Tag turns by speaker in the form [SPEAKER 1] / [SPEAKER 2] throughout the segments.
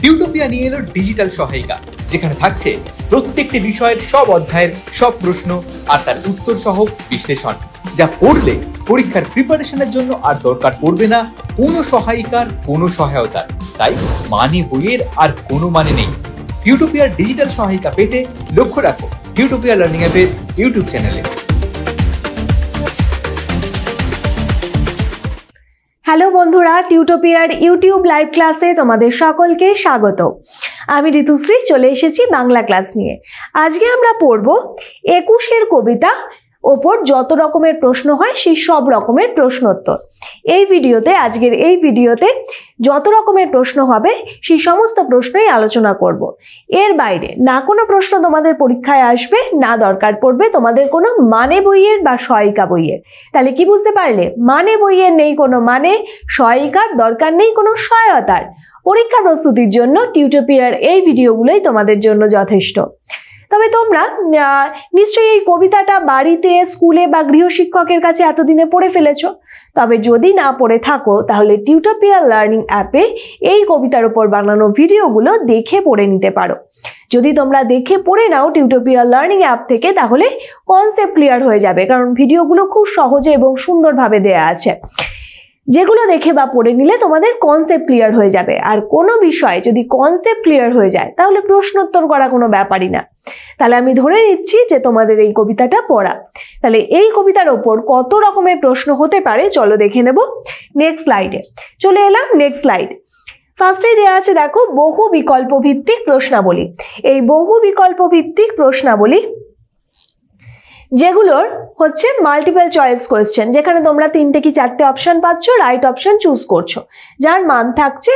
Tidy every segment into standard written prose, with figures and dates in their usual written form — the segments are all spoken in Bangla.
[SPEAKER 1] টিউটোপিয়া নিয়ে এলো ডিজিটাল সহায়িকা, যেখানে থাকছে প্রত্যেকটি বিষয়ের সব অধ্যায়ের সব প্রশ্ন আর তার উত্তর সহ বিশ্লেষণ, যা পড়লে পরীক্ষার প্রিপারেশনের জন্য আর দরকার পড়বে না কোনো সহায়িকার, কোনো সহায়তার। তাই মানে বইয়ের আর কোনো মানে নেই। টিউটোপিয়ার ডিজিটাল সহায়িকা পেতে লক্ষ্য রাখো টিউটোপিয়া লার্নিং অ্যাপের ইউটিউব চ্যানেলে।
[SPEAKER 2] হ্যালো বন্ধুরা, টিউটোপিয়ার ইউটিউব লাইভ ক্লাসে তোমাদের সকলকে স্বাগত। আমি ঋতুশ্রী চলে এসেছি বাংলা ক্লাস নিয়ে। আজকে আমরা পড়ব 21-এর কবিতা ওপর যত রকমের প্রশ্ন হয় সেই সব রকমের প্রশ্নোত্তর। আজকের এই ভিডিওতে যত রকমের প্রশ্ন হবে সেই সমস্ত প্রশ্নই আলোচনা করব। এর বাইরে না কোনো প্রশ্ন তোমাদের পরীক্ষায় আসবে, না দরকার পড়বে তোমাদের কোনো মানে বইয়ের বা সহায়িকা বইয়ের। তাহলে কি বুঝতে পারলে? মানে বইয়ের নেই কোনো মানে, সহায়িকার দরকার নেই কোনো সহায়তার। পরীক্ষা প্রস্তুতির জন্য টিউটোপিয়ার এই ভিডিওগুলোই তোমাদের জন্য যথেষ্ট। তবে তোমরা নিশ্চয়ই এই কবিতাটা বাড়িতে, স্কুলে বা গৃহশিক্ষকের কাছে এতদিনে পড়ে ফেলেছ। তবে যদি না পড়ে থাকো তাহলে টিউটোপিয়া লার্নিং অ্যাপে এই কবিতার উপর বানানো ভিডিওগুলো দেখে পড়ে নিতে পারো। যদি তোমরা দেখে পড়ে নাও টিউটোপিয়া লার্নিং অ্যাপ থেকে, তাহলে কনসেপ্ট ক্লিয়ার হয়ে যাবে, কারণ ভিডিওগুলো খুব সহজে এবং সুন্দরভাবে দেয়া আছে। যেগুলো দেখে বা পড়ে নিলে তোমাদের কনসেপ্ট ক্লিয়ার হয়ে যাবে। আর কোনো বিষয় যদি কনসেপ্ট ক্লিয়ার হয়ে যায় তাহলে প্রশ্নোত্তর করা কোনো ব্যাপারই না। তাহলে আমি ধরে নিচ্ছি যে তোমাদের এই কবিতাটা পড়া। তাহলে এই কবিতার ওপর কত রকমের প্রশ্ন হতে পারে চলো দেখে নেব। নেক্সট স্লাইডে চলে এলাম। নেক্সট স্লাইড ফার্স্টেই দেওয়া আছে, দেখো, বহু বিকল্প ভিত্তিক প্রশ্নাবলী। এই বহু বিকল্প ভিত্তিক প্রশ্নাবলী যেগুলোর হচ্ছে মাল্টিপল চয়েস কোয়েশ্চেন, যেখানে তোমরা 3টে কি 4টে অপশন পাচ্ছ, রাইট অপশন চুজ করছো, যার মান থাকছে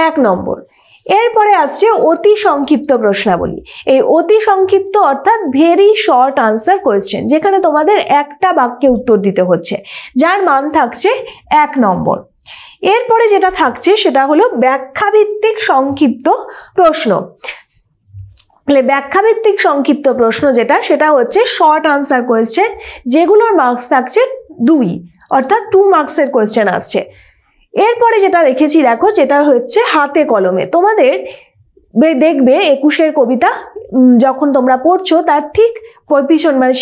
[SPEAKER 2] 1 নম্বর। এরপরে আসছে অতি সংক্ষিপ্ত প্রশ্নাবলী। এই অতি সংক্ষিপ্ত অর্থাৎ ভেরি শর্ট আনসার কোয়েশ্চেন, যেখানে তোমাদের একটা বাক্যে উত্তর দিতে হচ্ছে, যার মান থাকছে 1 নম্বর। এরপরে যেটা থাকছে সেটা হলো ব্যাখ্যাভিত্তিক সংক্ষিপ্ত প্রশ্ন। ব্যাখ্যাভিত্তিক সংক্ষিপ্ত প্রশ্ন সেটা হচ্ছে শর্ট আনসার কোয়েশ্চেন, যেগুলোর মার্কস থাকছে 2, অর্থাৎ 2 মার্কসের কোয়েশ্চেন আসছে। এরপরে যেটা রেখেছি দেখো, যেটা হচ্ছে হাতে কলমে। তোমাদের দেখবে 21-এর কবিতা যখন তোমরা পড়ছো তার ঠিক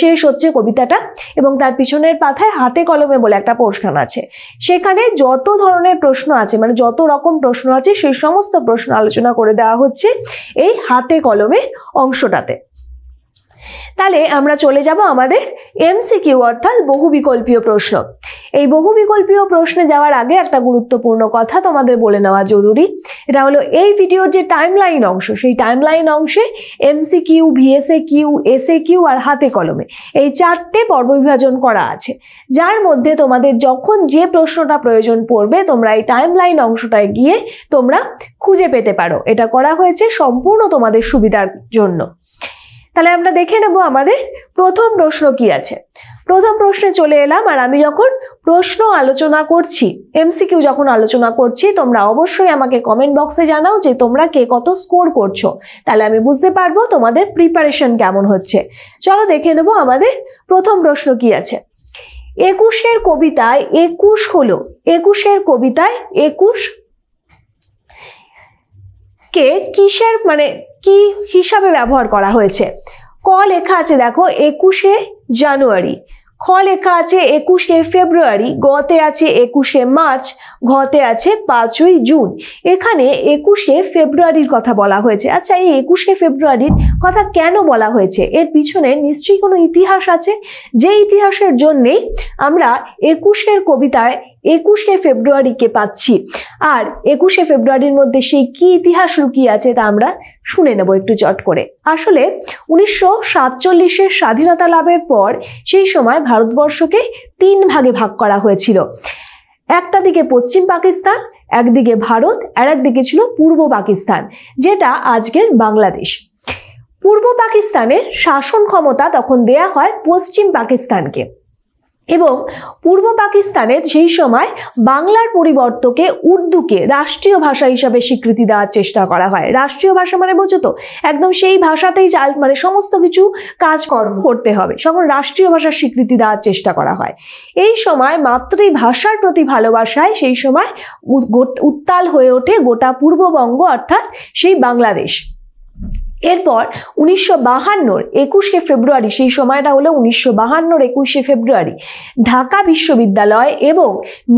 [SPEAKER 2] শেষ হচ্ছে কবিতাটা, এবং তার পিছনের পাতায় হাতে কলমে বলে একটা পোরশন আছে। সেখানে যত ধরনের প্রশ্ন আছে, মানে যত রকম প্রশ্ন আছে, সেই সমস্ত প্রশ্ন আলোচনা করে দেওয়া হচ্ছে এই হাতে কলমে অংশটাতে। তাহলে আমরা চলে যাব আমাদের এমসিকিউ অর্থাৎ বহু বিকল্পীয় প্রশ্ন। এই বহু বিকল্পীয় প্রশ্নে যাওয়ার আগে একটা গুরুত্বপূর্ণ কথা তোমাদের বলে নেওয়া জরুরি। এটা হলো এই ভিডিওর যে টাইমলাইন অংশ, সেই টাইমলাইন অংশে এমসিকিউ, ভিএসএকিউ, এসএকিউ আর হাতে কলমে এই 4টে পর্ব বিভাজন করা আছে, যার মধ্যে তোমাদের যখন যে প্রশ্নটা প্রয়োজন পড়বে তোমরা এই টাইমলাইন অংশটায় গিয়ে তোমরা খুঁজে পেতে পারো। এটা করা হয়েছে সম্পূর্ণ তোমাদের সুবিধার জন্য। তাহলে আমরা দেখে নেব আমাদের প্রথম প্রশ্ন কি আছে। প্রথম প্রশ্নে চলে এলাম। আর আমি যখন প্রশ্ন আলোচনা করছি, এমসিকিউ যখন আলোচনা করছি, তোমরা অবশ্যই আমাকে কমেন্ট বক্সে জানাও যে তোমরা কে কত স্কোর করছো, তাহলে আমি বুঝতে পারবো তোমাদের প্রিপারেশন কেমন হচ্ছে। চলো দেখে নেব আমাদের প্রথম প্রশ্ন কি আছে। 21-এর কবিতায় 21 হলো, 21-এর কবিতায় 21 কে কিসের কি হিসাবে ব্যবহার করা হয়েছে? ক লেখা আছে দেখো 21শে জানুয়ারি, খ লেখা আছে 21শে ফেব্রুয়ারি, গতে আছে 21শে মার্চ, ঘতে আছে 5ই জুন। এখানে 21শে ফেব্রুয়ারির কথা বলা হয়েছে। আচ্ছা, এই 21শে ফেব্রুয়ারির কথা কেন বলা হয়েছে? এর পিছনে নিশ্চয়ই কোনো ইতিহাস আছে, যে ইতিহাসের জন্যেই আমরা 21-এর কবিতায় 21শে ফেব্রুয়ারিকে পাচ্ছি। আর 21শে ফেব্রুয়ারির মধ্যে সেই কি ইতিহাস লুকিয়ে আছে তা আমরা শুনে নেব একটু চট করে। আসলে 1947-এর স্বাধীনতা লাভের পর সেই সময় ভারতবর্ষকে 3 ভাগে ভাগ করা হয়েছিল। একটা দিকে পশ্চিম পাকিস্তান, একদিকে ভারত, আর একদিকে ছিল পূর্ব পাকিস্তান, যেটা আজকের বাংলাদেশ। পূর্ব পাকিস্তানের শাসন ক্ষমতা তখন দেয়া হয় পশ্চিম পাকিস্তানকে। এবং পূর্ব পাকিস্তানে সেই সময় বাংলার পরিবর্তকে উর্দুকে রাষ্ট্রীয় ভাষা হিসাবে স্বীকৃতি দেওয়ার চেষ্টা করা হয়। রাষ্ট্রীয় ভাষা মানে বোঝো তো, একদম সেই ভাষাতেই মানে সমস্ত কিছু কাজকর্ম করতে হবে, সকল রাষ্ট্রীয় ভাষার স্বীকৃতি দেওয়ার চেষ্টা করা হয়। এই সময় মাতৃভাষার প্রতি ভালোবাসায় সেই সময় উত্তাল হয়ে ওঠে গোটা পূর্ববঙ্গ, অর্থাৎ সেই বাংলাদেশ। এরপর 1952 21শে ফেব্রুয়ারি, সেই সময়টা হলো 1952 21শে ফেব্রুয়ারি, ঢাকা বিশ্ববিদ্যালয় এবং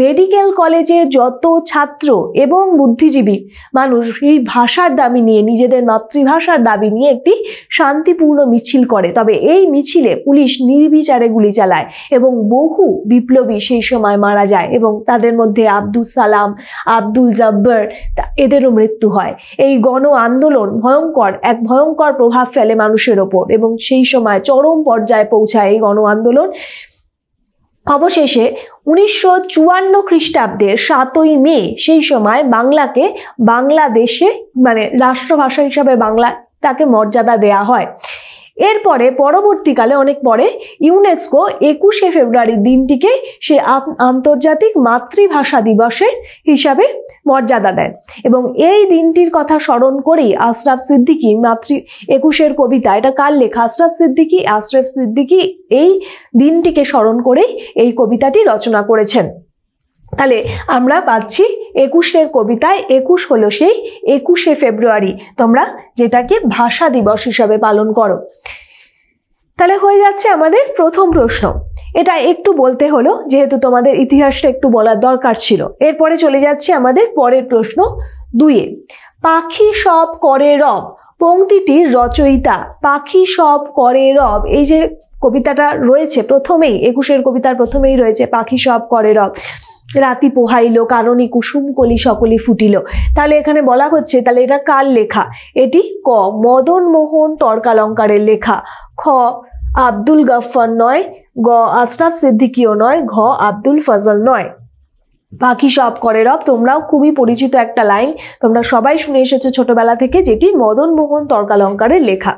[SPEAKER 2] মেডিকেল কলেজের যত ছাত্র এবং বুদ্ধিজীবী মানুষ এই ভাষার দাবি নিয়ে, নিজেদের মাতৃভাষার দাবি নিয়ে একটি শান্তিপূর্ণ মিছিল করে। তবে এই মিছিলে পুলিশ নির্বিচারে গুলি চালায় এবং বহু বিপ্লবী সেই সময় মারা যায় এবং তাদের মধ্যে আব্দুল সালাম, আব্দুল জব্বার, এদেরও মৃত্যু হয়। এই গণ আন্দোলন ভয়ঙ্কর প্রভাব ফেলে মানুষের ওপর এবং সেই সময় চরম পর্যায়ে পৌঁছায় এই গণ আন্দোলন। অবশেষে 1954 খ্রিস্টাব্দের 7ই মে সেই সময় বাংলাকে বাংলাদেশে মানে রাষ্ট্রভাষা হিসাবে বাংলাটাকে মর্যাদা দেয়া হয়। এরপরে পরবর্তীকালে অনেক পরে ইউনেস্কো 21শে ফেব্রুয়ারি দিনটিকে সে আন্তর্জাতিক মাতৃভাষা দিবসের হিসাবে মর্যাদা দেয় এবং এই দিনটির কথা স্মরণ করেই আশরাফ সিদ্দিকী 21 কবিতা, এটা কার লেখা? আশরাফ সিদ্দিকী এই দিনটিকে স্মরণ করেই এই কবিতাটি রচনা করেছেন। তাহলে আমরা পাচ্ছি 21 কবিতায় 21 হলো সেই 21শে ফেব্রুয়ারি, তোমরা যেটাকে ভাষা দিবস হিসাবে পালন করো। তাহলে হয়ে যাচ্ছে আমাদের প্রথম প্রশ্ন। এটা একটু বলতে হলো যেহেতু তোমাদের ইতিহাসটা একটু বলার দরকার ছিল। এরপরে চলে যাচ্ছে আমাদের পরের প্রশ্ন 2-এ। পাখি সব করে রব, পংক্তিটির রচয়িতা। পাখি সব করে রব, এই যে কবিতাটা রয়েছে প্রথমেই, 21 কবিতার প্রথমেই রয়েছে পাখি সব করে রব, রাতি পোহাইল কাননে কুসুম কলি সকলি ফুটিল। তাহলে এখানে বলা হচ্ছে তাহলে এটা কার লেখা? এটি ক মদন মোহন তর্কালঙ্কারের লেখা, খ আব্দুল গফফার নয়, গ আশরাফ সিদ্দিকীও নয়, ঘ আব্দুল ফজল নয়। পাখি সব করে রব তোমরাও খুবই পরিচিত একটা লাইন, তোমরা সবাই শুনে এসেছো ছোটবেলা থেকে, যেটি মদন মোহন তর্কালঙ্কারের লেখা।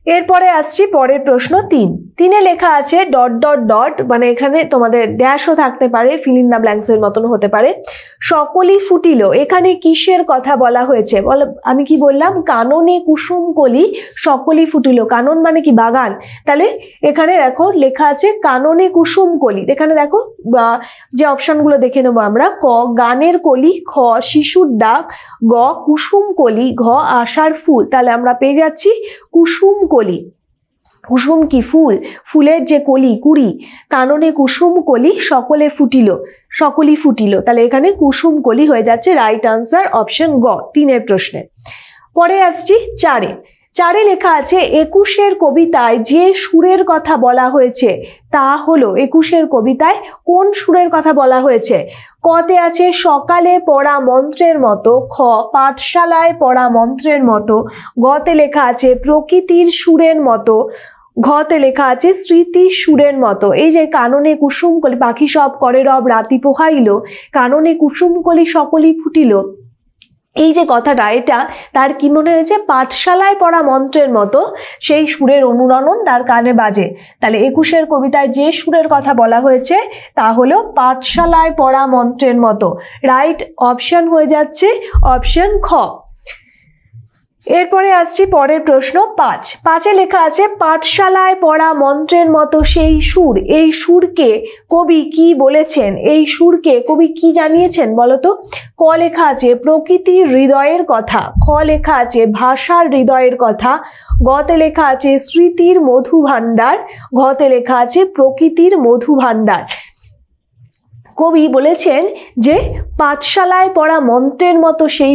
[SPEAKER 2] এরপরে আসছি পরের প্রশ্ন 3-এ লেখা আছে ... মানে এখানে তোমাদের ড্যাশও থাকতে পারে, ফিল ইন দ্য ব্ল্যাঙ্কস এর মতন হতে পারে। সকলি ফুটিল, এখানে কিসের কথা বলা হয়েছে? আমি কি বললাম? কাননে কুসুম কলি সকলি ফুটিল। কানন মানে কি? বাগান। তাহলে এখানে দেখো লেখা আছে কাননে কুসুম কলি। এখানে দেখো যে অপশনগুলো দেখে নেবো আমরা। ক গানের কলি, খ শিশুর ডাক, গ কুসুম কলি, ঘ আশার ফুল। তাহলে আমরা পেয়ে যাচ্ছি কুসুম কলি। কুসুম কি? ফুল, ফুলের যে কলি, কুড়ি। কাননে কুসুম কলি সকলি ফুটিল। তাহলে এখানে কুসুম কলি হয়ে যাচ্ছে রাইট আনসার, অপশন গ 3-এর প্রশ্নে। পরে আসছি 4-এ লেখা আছে 21 কবিতায় যে সুরের কথা বলা হয়েছে তা হলো, 21 কবিতায় কোন সুরের কথা বলা হয়েছে? কতে আছে সকালে পড়া মন্ত্রের মতো, খ পাঠশালায় পড়া মন্ত্রের মতো, গতে লেখা আছে প্রকৃতির সুরের মতো, ঘতে লেখা আছে স্মৃতির সুরের মতো। এই যে কাননে কুসুম কলি পাখি সব করে রব রাতি পোহাইল, কাননে কুসুম কলি সকলি ফুটিল, এই যে কথাটা, এটা তার কি মনে হয়েছে? পাঠশালায় পড়া মন্ত্রের মতো সেই সুরের অনুরণন তার কানে বাজে। তাহলে 21 কবিতায় যে সুরের কথা বলা হয়েছে তা হলো পাঠশালায় পড়া মন্ত্রের মতো। রাইট অপশন হয়ে যাচ্ছে অপশন খ। এরপরে আসছি পরের প্রশ্ন 5-এ লেখা আছে পাঠশালায় পড়া মন্ত্রের মতো সেই সুর। এই সুরকে কবি কি বলেছেন? এই সুরকে কবি কি জানিয়েছেন বলতো? ক লেখা আছে প্রকৃতির হৃদয়ের কথা, খ লেখা আছে ভাষার হৃদয়ের কথা, গতে লেখা আছে স্মৃতির মধু ভাণ্ডার, ঘতে লেখা আছে প্রকৃতির মধু ভাণ্ডার। কবি বলেছেন যে পাঠশালায় পড়া মন্ত্রের মতো সেই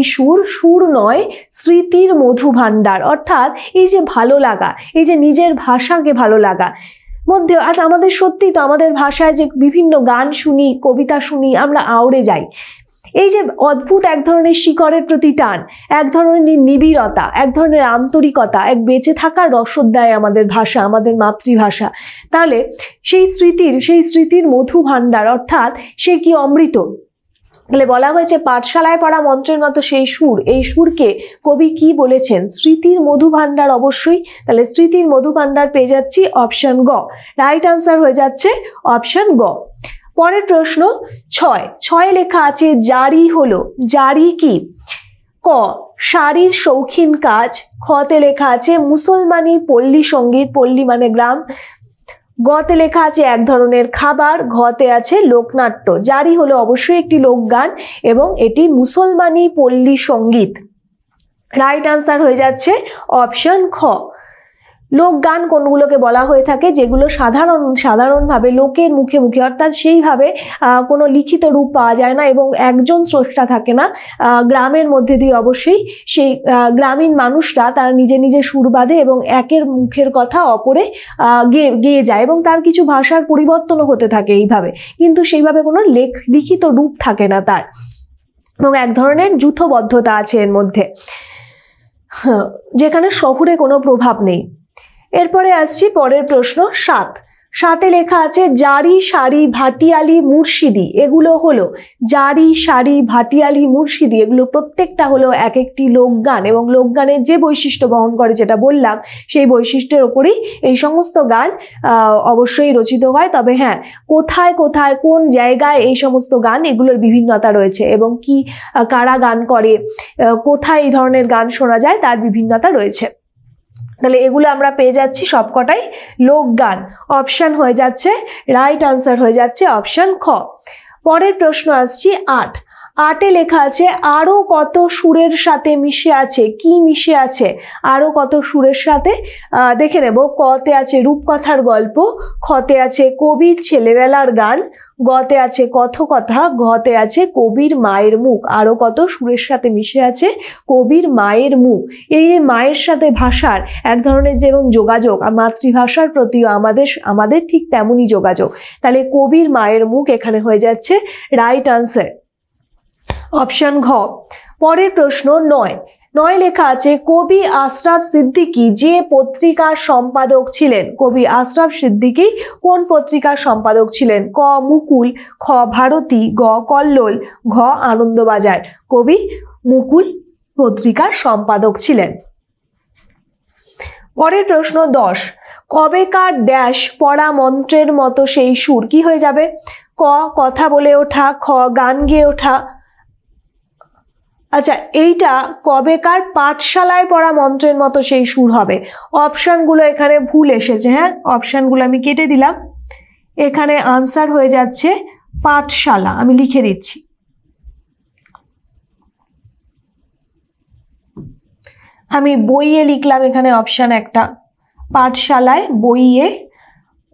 [SPEAKER 2] সুর নয়, স্মৃতির মধু ভাণ্ডার। অর্থাৎ এই যে ভালো লাগা, এই যে নিজের ভাষাকে ভালো লাগা মধ্যে, আর আমাদের সত্যি তো আমাদের ভাষায় যে বিভিন্ন গান শুনি, কবিতা শুনি, আমরা আউড়ে যাই। এই যে অদ্ভুত এক ধরনের শিকড়ের প্রতি টান, এক ধরনের নিবিড়তা, এক ধরনের আন্তরিকতা, এক বেঁচে থাকার রসদ দেয় আমাদের ভাষা, আমাদের মাতৃভাষা। তাহলে সেই স্মৃতির মধু ভাণ্ডার, অর্থাৎ সে কি অমৃত। তাহলে বলা হয়েছে পাঠশালায় পড়া মন্ত্রের মতো সেই সুর, এই সুরকে কবি কি বলেছেন? স্মৃতির মধু ভাণ্ডার। অবশ্যই, তাহলে স্মৃতির মধু ভাণ্ডার পেয়ে যাচ্ছি অপশন গ। রাইট আনসার হয়ে যাচ্ছে অপশন গ। পরের প্রশ্ন 6 লেখা আছে জারি হলো। জারি কি? ক শাড়ির শৌখিন কাজ, খতে লেখা আছে মুসলমানি পল্লী সঙ্গীত, পল্লী মানে গ্রাম, গতে লেখা আছে এক ধরনের খাবার, ঘতে আছে লোকনাট্য। জারি হলো অবশ্যই একটি লোকগান এবং এটি মুসলমানি পল্লী সঙ্গীত। রাইট আনসার হয়ে যাচ্ছে অপশন খ। লোকগান কোনগুলোকে বলা হয়ে থাকে? যেগুলো সাধারণভাবে লোকের মুখে মুখে, অর্থাৎ সেইভাবে কোনো লিখিত রূপ পাওয়া যায় না এবং একজন স্রষ্টা থাকে না। গ্রামের মধ্যে দিয়ে অবশ্যই সেই গ্রামীণ মানুষরা তারা নিজে নিজে সুর বাঁধে এবং একের মুখের কথা অপরে গেয়ে যায় এবং তার কিছু ভাষার পরিবর্তনও হতে থাকে এইভাবে, কিন্তু সেইভাবে কোনো লিখিত রূপ থাকে না তার, এবং এক ধরনের যূথবদ্ধতা আছে এর মধ্যে, যেখানে শহুরে কোনো প্রভাব নেই। এরপরে আসছি পরের প্রশ্ন 7 লেখা আছে জারি, শাড়ি, ভাটিয়ালি, মুর্শিদি। এগুলো হলো জারি, শাড়ি, ভাটিয়ালি, মুর্শিদি, এগুলো প্রত্যেকটা হলো এক একটি লোকগান এবং লোকগানের যে বৈশিষ্ট্য বহন করে যেটা বললাম সেই বৈশিষ্ট্যের ওপরেই এই সমস্ত গান অবশ্যই রচিত হয়। তবে হ্যাঁ, কোথায় কোথায় কোন জায়গায় এই সমস্ত গান, এগুলোর বিভিন্নতা রয়েছে এবং কি কারা গান করে, কোথায় এই ধরনের গান শোনা যায় তার বিভিন্নতা রয়েছে। তাহলে এগুলো আমরা পেয়ে যাচ্ছি সবকটাই লোকগান। অপশন হয়ে যাচ্ছে, রাইট আনসার হয়ে যাচ্ছে অপশন খ। পরের প্রশ্ন আসছি 8 লেখা আছে আরো কত সুরের সাথে মিশে আছে। কি মিশে আছে? আরো কত সুরের সাথে দেখে নেব। কতে আছে রূপকথার গল্প, খতে আছে কবির ছেলেবেলার গান, গতে আছে কথকথা, ঘতে আছে কবির মায়ের মুখ। আরো কত সুরের সাথে মিশে আছে কবির মায়ের মুখ। এই মায়ের সাথে ভাষার এক ধরনের যেমন যোগাযোগ, আর মাতৃভাষার প্রতিও আমাদের ঠিক তেমনই যোগাযোগ। তাহলে কবির মায়ের মুখ এখানে হয়ে যাচ্ছে রাইট আনসার অপশন ঘ। পরের প্রশ্ন 9 লেখা আছে কবি আশরাফ সিদ্দিকী যে পত্রিকার সম্পাদক ছিলেন। কবি আশরাফ সিদ্দিকী কোন পত্রিকার সম্পাদক ছিলেন? ক মুকুল, খ ভারতী, গ কল্লোল, ঘ আনন্দবাজার। কবি মুকুল পত্রিকার সম্পাদক ছিলেন। পরের প্রশ্ন 10 কবেকার ড্যাশ পড়া মন্ত্রের মতো সেই সুর। কি হয়ে যাবে? ক কথা বলে ওঠা, খ গান গেয়ে ওঠা। আচ্ছা, এইটা কবেকার পাঠশালায় পড়া মন্ত্রের মতো সেই সুর হবে। অপশনগুলো এখানে ভুল এসেছে, হ্যাঁ, অপশনগুলো আমি কেটে দিলাম। এখানে আনসার হয়ে যাচ্ছে পাঠশালা। আমি লিখে দিচ্ছি, আমি বইয়ে লিখলাম এখানে অপশন একটা, পাঠশালায়, বইয়ে,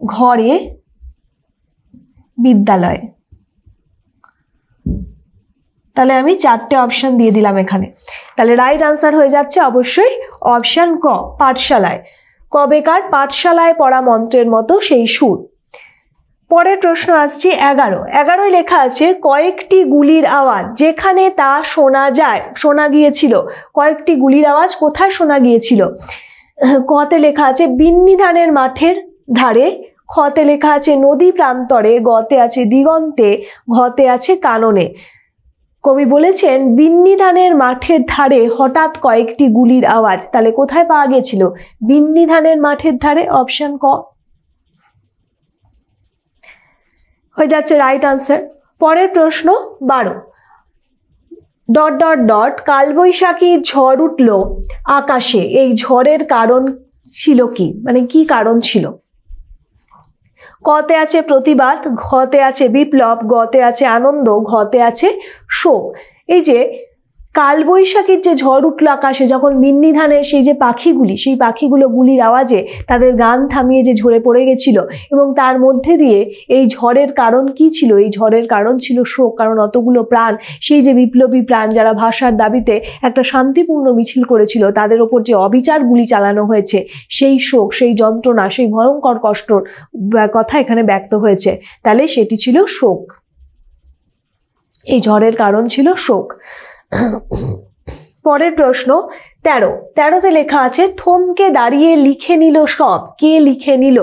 [SPEAKER 2] ঘরে, বিদ্যালয়। তাহলে আমি 4টে অপশন দিয়ে দিলাম এখানে। তাহলে রাইট আনসার হয়ে যাচ্ছে অবশ্যই অপশন ক, পাঠশালায়। কবেকার পাঠশালায় পড়া মন্ত্রের মতো সেই সুর। পরের প্রশ্ন আসছি 11 লেখা আছে কয়েকটি গুলির আওয়াজ যেখানে তা শোনা গিয়েছিল। কয়েকটি গুলির আওয়াজ কোথায় শোনা গিয়েছিল? কতে লেখা আছে বিন্নি ধানের মাঠের ধারে, খতে লেখা আছে নদী প্রান্তরে, গতে আছে দিগন্তে, ঘতে আছে কাননে। কবি বলেছেন বিন্নি ধানের মাঠের ধারে হঠাৎ কয়েকটি গুলির আওয়াজ। তাহলে কোথায় পাওয়া গেছিল? বিন্নি ধানের মাঠের ধারে, অপশন ক হয়ে যাচ্ছে রাইট আনসার। পরের প্রশ্ন 12 ... কালবৈশাখীর ঝড় উঠল আকাশে, এই ঝড়ের কারণ ছিল কি? মানে কি কারণ ছিল? কতে আছে প্রতিবাদ, ঘতে আছে বিপ্লব, গতে আছে আনন্দ, ঘতে আছে শোক। এই যে কালবৈশাখীর যে ঝড় উঠলো আকাশে, যখন বিন্নি ধানের সেই যে পাখিগুলি, সেই পাখিগুলো গুলির আওয়াজে তাদের গান থামিয়ে যে ঝরে পড়ে গেছিল, এবং তার মধ্যে দিয়ে এই ঝড়ের কারণ কি ছিল? এই ঝড়ের কারণ ছিল শোক। কারণ অতগুলো প্রাণ, সেই যে বিপ্লবী প্রাণ যারা ভাষার দাবিতে একটা শান্তিপূর্ণ মিছিল করেছিল, তাদের ওপর যে অবিচার গুলি চালানো হয়েছে, সেই শোক, সেই যন্ত্রণা, সেই ভয়ঙ্কর কষ্টর কথা এখানে ব্যক্ত হয়েছে। তাহলে সেটি ছিল শোক, এই ঝড়ের কারণ ছিল শোক। পরের প্রশ্ন 13 লেখা আছে থমকে দাঁড়িয়ে লিখে নিল সব। কে লিখে নিল?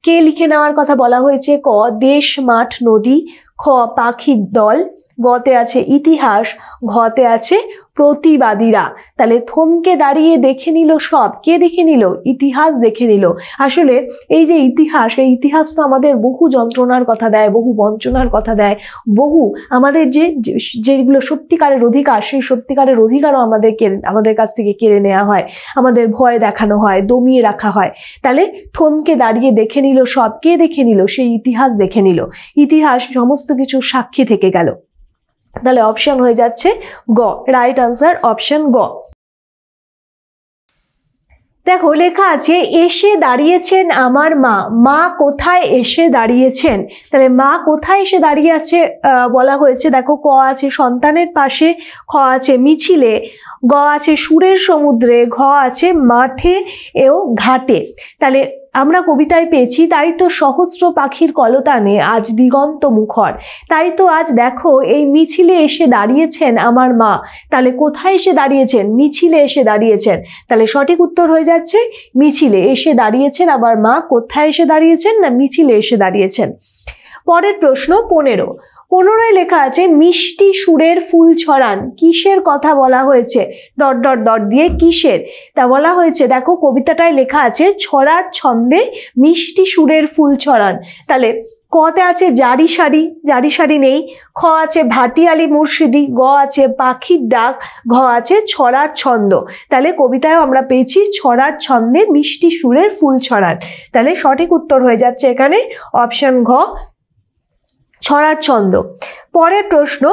[SPEAKER 2] কে লিখে নেওয়ার কথা বলা হয়েছে? ক দেশ, মাঠ, নদী, খ পাখির দল, গতে আছে ইতিহাস, ঘতে আছে প্রতিবাদীরা। তাহলে থমকে দাঁড়িয়ে দেখে নিল সব, কে দেখে নিল? ইতিহাস দেখে নিল। আসলে এই যে ইতিহাস, এই ইতিহাস তো আমাদের বহু যন্ত্রণার কথা দেয়, বহু বঞ্চনার কথা দেয়, বহু আমাদের যেগুলো সত্যিকারের অধিকার, সেই সত্যিকারের অধিকারও আমাদের কাছ থেকে কেড়ে নেওয়া হয়, আমাদের ভয় দেখানো হয়, দমিয়ে রাখা হয়। তাহলে থমকে দাঁড়িয়ে দেখে নিল সব, কে দেখে নিল? সেই ইতিহাস দেখে নিল। ইতিহাস সমস্ত কিছু সাক্ষী থেকে গেল। তাহলে অপশন হয়ে যাচ্ছে গ, রাইট আনসার অপশন গ। দেখো লেখা আছে এসে দাঁড়িয়েছেন আমার মা। মা কোথায় এসে দাঁড়িয়েছেন? তাহলে মা কোথায় এসে দাঁড়িয়ে আছে বলা হয়েছে। দেখো ক আছে সন্তানের পাশে, খ আছে মিছিলে, গ আছে সুরের সমুদ্রে, ঘ আছে মাঠে ও ঘাটে। তাহলে আমরা কবিতায় পেয়েছি তাই তো সহস্র পাখির কলতানে আজ দিগন্ত মুখর। তাই তো আজ দেখো এই মিছিলে এসে দাঁড়িয়েছেন আমার মা। তাহলে কোথায় এসে দাঁড়িয়েছেন? মিছিলে এসে দাঁড়িয়েছেন। তাহলে সঠিক উত্তর হয়ে যাচ্ছে মিছিলে এসে দাঁড়িয়েছেন আমার মা। কোথায় এসে দাঁড়িয়েছেন? না মিছিলে এসে দাঁড়িয়েছেন। পরের প্রশ্ন 15 লেখা আছে মিষ্টি সুরের ফুল ছড়ান। কিসের কথা বলা হয়েছে? ডট ডট ডট দিয়ে কিসের? তা বলা হয়েছে, দেখো কবিতাটায় লেখা আছে ছড়ার ছন্দে মিষ্টি সুরের ফুল ছড়ান। তাহলে কতে আছে জারি সারি, জারি সারি নেই। খ আছে ভাটিয়ালি মুর্শিদি, গ আছে পাখির ডাক, ঘ আছে ছড়ার ছন্দ। তাহলে কবিতায় আমরা পেয়েছি ছড়ার ছন্দে মিষ্টি সুরের ফুল ছড়ান। তাহলে সঠিক উত্তর হয়ে যাচ্ছে এখানে অপশন ঘ, ছড়ার ছন্দ। পরের প্রশ্ন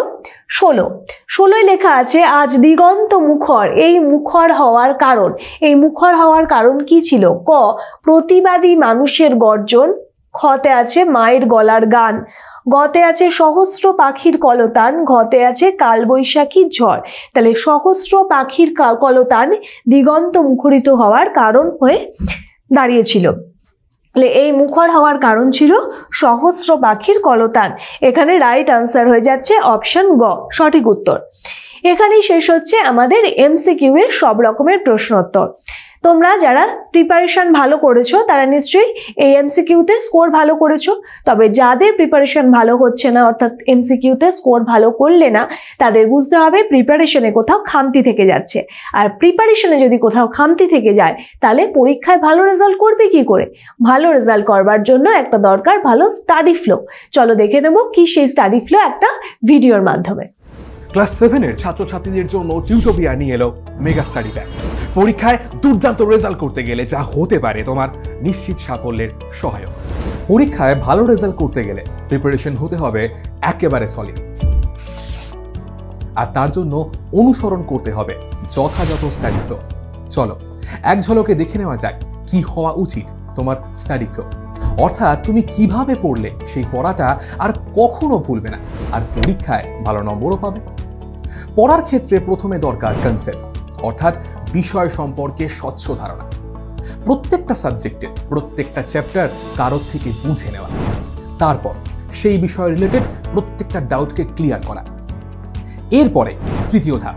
[SPEAKER 2] 16 লেখা আছে আজ দিগন্ত মুখর। এই মুখর হওয়ার কারণ, এই মুখর হওয়ার কারণ কি ছিল? ক প্রতিবাদী মানুষের গর্জন, খতে আছে মায়ের গলার গান, গতে আছে সহস্র পাখির কলতান, ঘতে আছে কালবৈশাখীর ঝড়। তাহলে সহস্র পাখির কলতান দিগন্ত মুখরিত হওয়ার কারণ হয়ে দাঁড়িয়েছিল। এই মুখর হওয়ার কারণ ছিল সহস্র পাখির কলতান। এখানে রাইট আনসার হয়ে যাচ্ছে অপশন গ, সঠিক উত্তর। এখানেই শেষ হচ্ছে আমাদের এমসিকিউ এর সব রকমের প্রশ্নোত্তর। তোমরা যারা প্রিপারেশন ভালো করেছো তারা নিশ্চয়ই এই এমসিকিউতে স্কোর ভালো করেছো। তবে যাদের প্রিপারেশন ভালো হচ্ছে না, অর্থাৎ এমসিকিউতে স্কোর ভালো করলে না, তাদের বুঝতে হবে প্রিপারেশনে কোথাও খামতি থেকে যাচ্ছে। আর প্রিপারেশনে যদি কোথাও খামতি থেকে যায় তাহলে পরীক্ষায় ভালো রেজাল্ট করবে কি করে? ভালো রেজাল্ট করবার জন্য একটা দরকার ভালো স্টাডি ফ্লো। চলো দেখে নেব কি সেই স্টাডি ফ্লো একটা ভিডিওর মাধ্যমে।
[SPEAKER 3] ক্লাস 7 এর ছাত্রছাত্রীদের জন্য টিউটোপিয়া নিয়ে এলো মেগা স্টাডি প্যাক। পরীক্ষায় দুর্দান্ত রেজাল্ট করতে গেলে যা হতে পারে তোমার নিশ্চিত সাফল্যের সহায়ক। পরীক্ষায় ভালো রেজাল্ট করতে গেলে প্রিপারেশন হতে হবে একেবারে সলিড, আর তার জন্য অনুসরণ করতে হবে যথাযথ স্টাডি ফ্লো। চলো এক ঝলকে দেখে নেওয়া যাক কি হওয়া উচিত তোমার স্টাডি ফ্লো, অর্থাৎ তুমি কিভাবে পড়লে সেই পড়াটা আর কখনো ভুলবে না, আর পরীক্ষায় ভালো নম্বরও পাবে। পড়ার ক্ষেত্রে প্রথমে দরকার কনসেপ্ট, অর্থাৎ বিষয় সম্পর্কে স্বচ্ছ ধারণা। প্রত্যেকটা সাবজেক্টে প্রত্যেকটা চ্যাপ্টার কারোর থেকে বুঝে নেওয়া, তারপর সেই বিষয় রিলেটেড প্রত্যেকটা ডাউটকে ক্লিয়ার করা। এরপরে তৃতীয় ধাপ,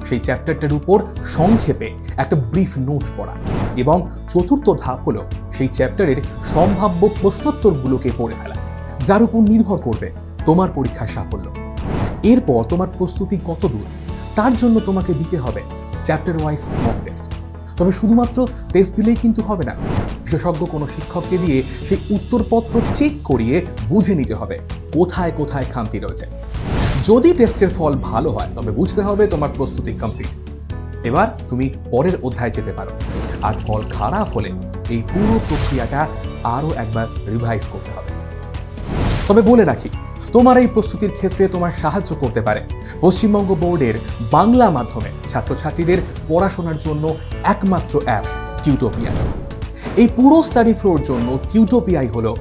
[SPEAKER 3] সেই চ্যাপ্টারটার উপর সংক্ষেপে একটা ব্রিফ নোট পড়া, এবং চতুর্থ ধাপ হলো সেই চ্যাপ্টারের সম্ভাব্য প্রশ্নোত্তরগুলোকে পড়ে ফেলা, যার উপর নির্ভর করবে তোমার পরীক্ষার সাফল্য। এরপর তোমার প্রস্তুতি কত দূর তার জন্য তোমাকে দিতে হবে চ্যাপ্টার ওয়াইজ মক টেস্ট। তবে শুধুমাত্র টেস্ট দিলেই কিন্তু হবে না, বিশেষজ্ঞ কোনো শিক্ষককে দিয়ে সেই উত্তরপত্র চেক করিয়ে বুঝে নিতে হবে কোথায় কোথায় খামতি রয়েছে। যদি টেস্টের ফল ভালো হয় তবে বুঝতে হবে তোমার প্রস্তুতি কমপ্লিট। এবার তুমি পরের অধ্যায়ে যেতে পারো, আর ফল খারাপ হলে এই পুরো প্রক্রিয়াটা আরও একবার রিভাইজ করতে হবে। তবে বলে রাখি, তোমার এই প্রস্তুতির ক্ষেত্রে তোমার সাহায্য করতে পারে পশ্চিমবঙ্গ বোর্ডের বাংলা মাধ্যমে ছাত্রছাত্রীদের পড়াশোনার জন্য একমাত্র অ্যাপ টিউটোপিয়া। এই পুরো স্টাডি ফ্লোর জন্য টিউটোপিয়াই হলো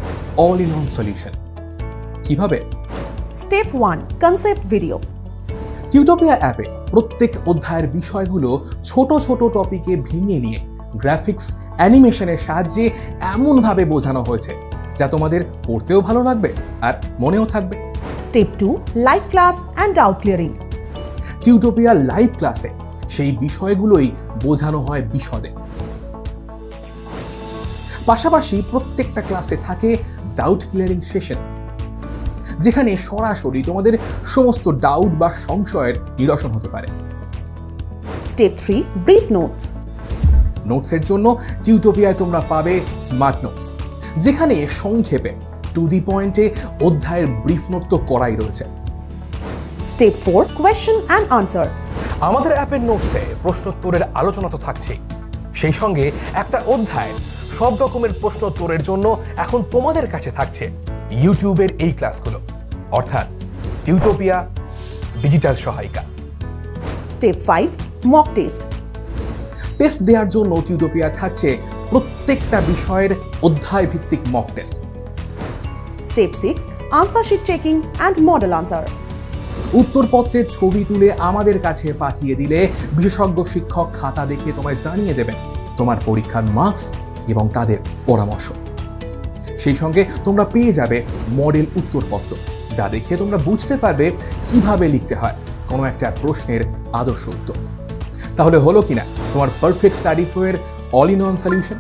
[SPEAKER 3] অল ইন ওয়ান সলিউশন। কিভাবে?
[SPEAKER 4] Step 1, concept video.
[SPEAKER 3] টিউটোপিয়া অ্যাপে প্রত্যেক অধ্যায়ের বিষয়গুলো ছোট ছোট টপিকে ভেঙে নিয়ে গ্রাফিক্স অ্যানিমেশনের সাহায্যে এমনভাবে বোঝানো হয়েছে যা তোমাদের পড়তেও ভালো লাগবে আর মনেও থাকবে।
[SPEAKER 4] Step 2, live class and doubt clearing.
[SPEAKER 3] Tutopia live ক্লাসে সেই বিষয়গুলোই বোঝানো হয় বিশদে। পাশাপাশি প্রত্যেকটা ক্লাসে থাকে ডাউট ক্লিয়ারিং সেশন, যেখানে সরাসরি তোমাদের সমস্ত ডাউট বা সংশয়ের নিরসন হতে পারে।
[SPEAKER 4] Step 3. Brief notes.
[SPEAKER 3] নোটসের জন্য টিউটোপিয়ায় তোমরা পাবে স্মার্ট নোটস, যেখানে সংক্ষেপে টু দি পয়েন্টে অধ্যায়ের ব্রিফ নোট তো করাই রয়েছে।
[SPEAKER 4] Step 4. Question and answer.
[SPEAKER 3] আমাদের অ্যাপের নোটসে প্রশ্নোত্তরের আলোচনা তো থাকছেই, সেই সঙ্গে একটা অধ্যায় সব রকমের প্রশ্নোত্তরের জন্য এখন তোমাদের কাছে থাকছে ইউটিউবের এই ক্লাসগুলো, অর্থাৎ টিউটোপিয়া ডিজিটাল সহায়িকা।
[SPEAKER 4] Step 5. Mock test.
[SPEAKER 3] টেস্ট দেওয়ার জন্য টিউটোপিয়া থাকছে প্রত্যেকটা বিষয়ের অধ্যায় ভিত্তিক mock test.
[SPEAKER 4] Step 6. Answer sheet checking and model answer.
[SPEAKER 3] উত্তরপত্রের ছবি তুলে আমাদের কাছে পাঠিয়ে দিলে বিশেষজ্ঞ শিক্ষক খাতা দেখে তোমায় জানিয়ে দেবেন তোমার পরীক্ষার মার্কস এবং তাদের পরামর্শ। সেই সঙ্গে তোমরা পেয়ে যাবে মডেল উত্তরপত্র, যা দেখে তোমরা বুঝতে পারবে কিভাবে লিখতে হয় কোনো একটা প্রশ্নের আদর্শ উত্তর। তাহলে হলো কিনা তোমার পারফেক্ট স্টাডি ফ্লো এর অল ইন ওয়ান সলিউশন।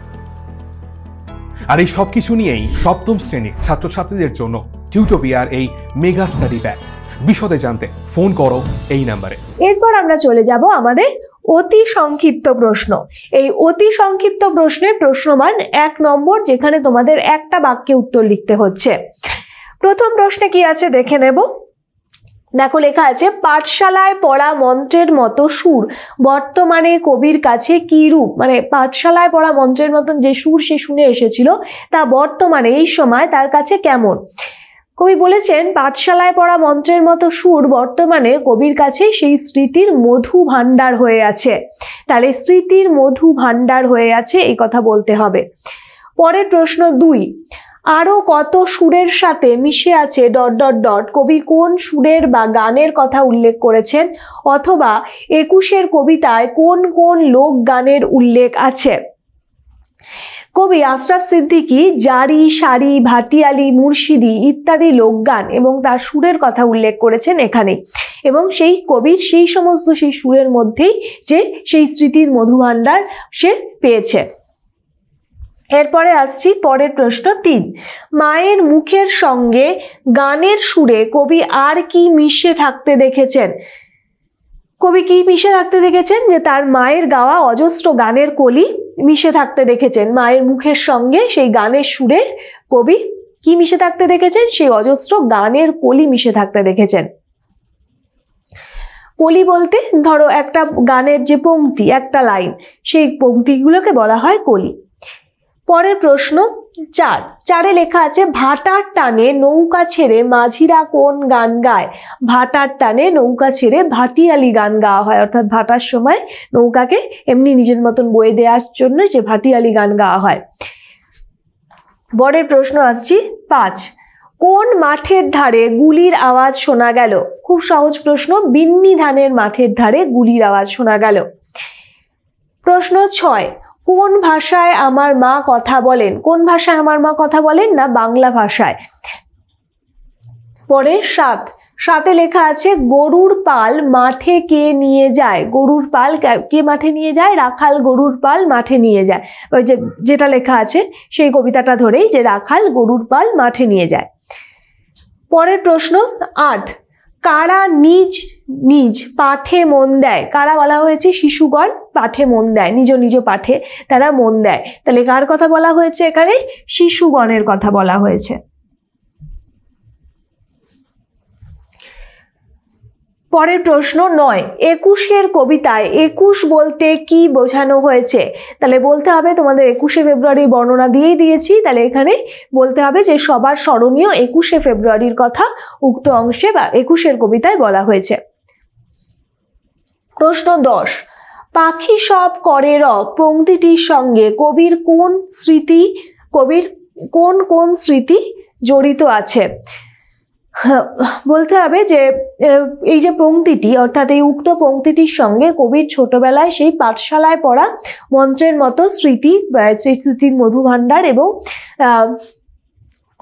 [SPEAKER 3] আর এই সব কিছু নিয়েই সপ্তম শ্রেণীর ছাত্রছাত্রীদের জন্য টিউটোপিয়ার এই মেগা স্টাডি ব্যাগ। বিশদে জানতে ফোন করো এই নাম্বারে।
[SPEAKER 2] এরপর আমরা চলে যাব আমাদের অতি সংক্ষিপ্ত প্রশ্ন। এই অতি সংক্ষিপ্ত প্রশ্নের প্রশ্নমান 1 নম্বর, যেখানে তোমাদের একটা বাক্যে উত্তর লিখতে হচ্ছে। প্রথম প্রশ্নে কি আছে দেখে নেব। দেখো লেখা আছে, পাঠশালায় পড়া মন্ত্রের মতো সুর বর্তমানে কবির কাছে কি রূপ? মানে পাঠশালায় পড়া মন্ত্রের মতন যে সুর সে শুনে এসেছিল তা বর্তমানে এই সময় তার কাছে কেমন? কবি বলেছেন পাঠশালায় পড়া মন্ত্রের মতো সুর বর্তমানে কবির কাছে সেই স্মৃতির মধু ভাণ্ডার হয়ে আছে। তাহলে স্মৃতির মধু ভাণ্ডার হয়ে আছে এই কথা বলতে হবে। পরের প্রশ্ন 2, আরো কত সুরের সাথে মিশে আছে ... কবি কোন সুরের বা গানের কথা উল্লেখ করেছেন, অথবা 21-এর কবিতায় কোন কোন লোক গানের উল্লেখ আছে? কবি আশরাফ সিদ্দিকী জারি, সারি, ভাটিয়ালি, মুর্শিদি ইত্যাদি লোকগান এবং তার সুরের কথা উল্লেখ করেছেন এখানে, এবং সেই কবির সেই সমস্ত সেই সুরের মধ্যেই যে সেই স্মৃতির মধুভাণ্ডার সে পেয়েছে। এরপরে আসছি পরের প্রশ্ন 3, মায়ের মুখের সঙ্গে গানের সুরে কবি আর কি মিশে থাকতে দেখেছেন? কবি কি মিশে থাকতে দেখেছেন? যে তার মায়ের গাওয়া অজস্র গানের কলি মিশে থাকতে দেখেছেন। মায়ের মুখের সঙ্গে সেই গানের সুরে কবি কি মিশে থাকতে দেখেছেন? সেই অজস্র গানের কলি মিশে থাকতে দেখেছেন। কলি বলতে ধরো একটা গানের যে পংক্তি, একটা লাইন, সেই পংক্তিগুলোকে বলা হয় কলি। পরের প্রশ্ন 4 লেখা আছে, ভাটার টানে নৌকা ছেড়ে মাঝিরা কোন গান গায়? ভাটার টানে নৌকা ছেড়ে ভাটিয়ালি গান গাওয়া হয়, অর্থাৎ ভাটার সময় নৌকাকে এমনি নিজের মতন বয়ে দেওয়ার জন্য যে ভাটিয়ালি গান গাওয়া হয়। পরের প্রশ্ন আসছি 5, কোন মাঠের ধারে গুলির আওয়াজ শোনা গেল? খুব সহজ প্রশ্ন, বিন্নি ধানের মাঠের ধারে গুলির আওয়াজ শোনা গেল। প্রশ্ন 6, কোন ভাষায় আমার মা কথা বলেন? কোন ভাষায় আমার মা কথা বলেন? না, বাংলা ভাষায়। পরে 7 লেখা আছে, গরুর পাল মাঠে কে নিয়ে যায়? গরুর পাল কে মাঠে নিয়ে যায়? রাখাল গরুর পাল মাঠে নিয়ে যায়। ওই যেটা লেখা আছে সেই কবিতাটা ধরেই, যে রাখাল গরুর পাল মাঠে নিয়ে যায়। পরের প্রশ্ন 8, কারা নিজ নিজ পাঠে মন দেয়? কারা বলা হয়েছে? শিশুগণ পাঠে মন দেয়, নিজ নিজ পাঠে তারা মন দেয়। তাহলে কার কথা বলা হয়েছে এখানে? শিশুগণের কথা বলা হয়েছে। পরের প্রশ্ন 9, 21-এর কবিতায় 21 বলতে কি বোঝানো হয়েছে? তাহলে বলতে হবে, তোমাদের 21শে ফেব্রুয়ারি বর্ণনা দিয়েই দিয়েছি, তাহলে এখানে বলতে হবে যে সবার স্মরণীয় 21শে ফেব্রুয়ারির কথা উক্ত অংশে বা 21-এর কবিতায় বলা হয়েছে। প্রশ্ন 10, পাখি সব করে রব পংক্তিটির সঙ্গে কবির কোন স্মৃতি জড়িত আছে? বলতে হবে যে এই যে পংক্তিটি, অর্থাৎ এই উক্ত পংক্তিটির সঙ্গে কবির ছোটবেলায় সেই পাঠশালায় পড়া মন্ত্রের মতো স্মৃতি, সেই স্মৃতির মধুভাণ্ডার এবং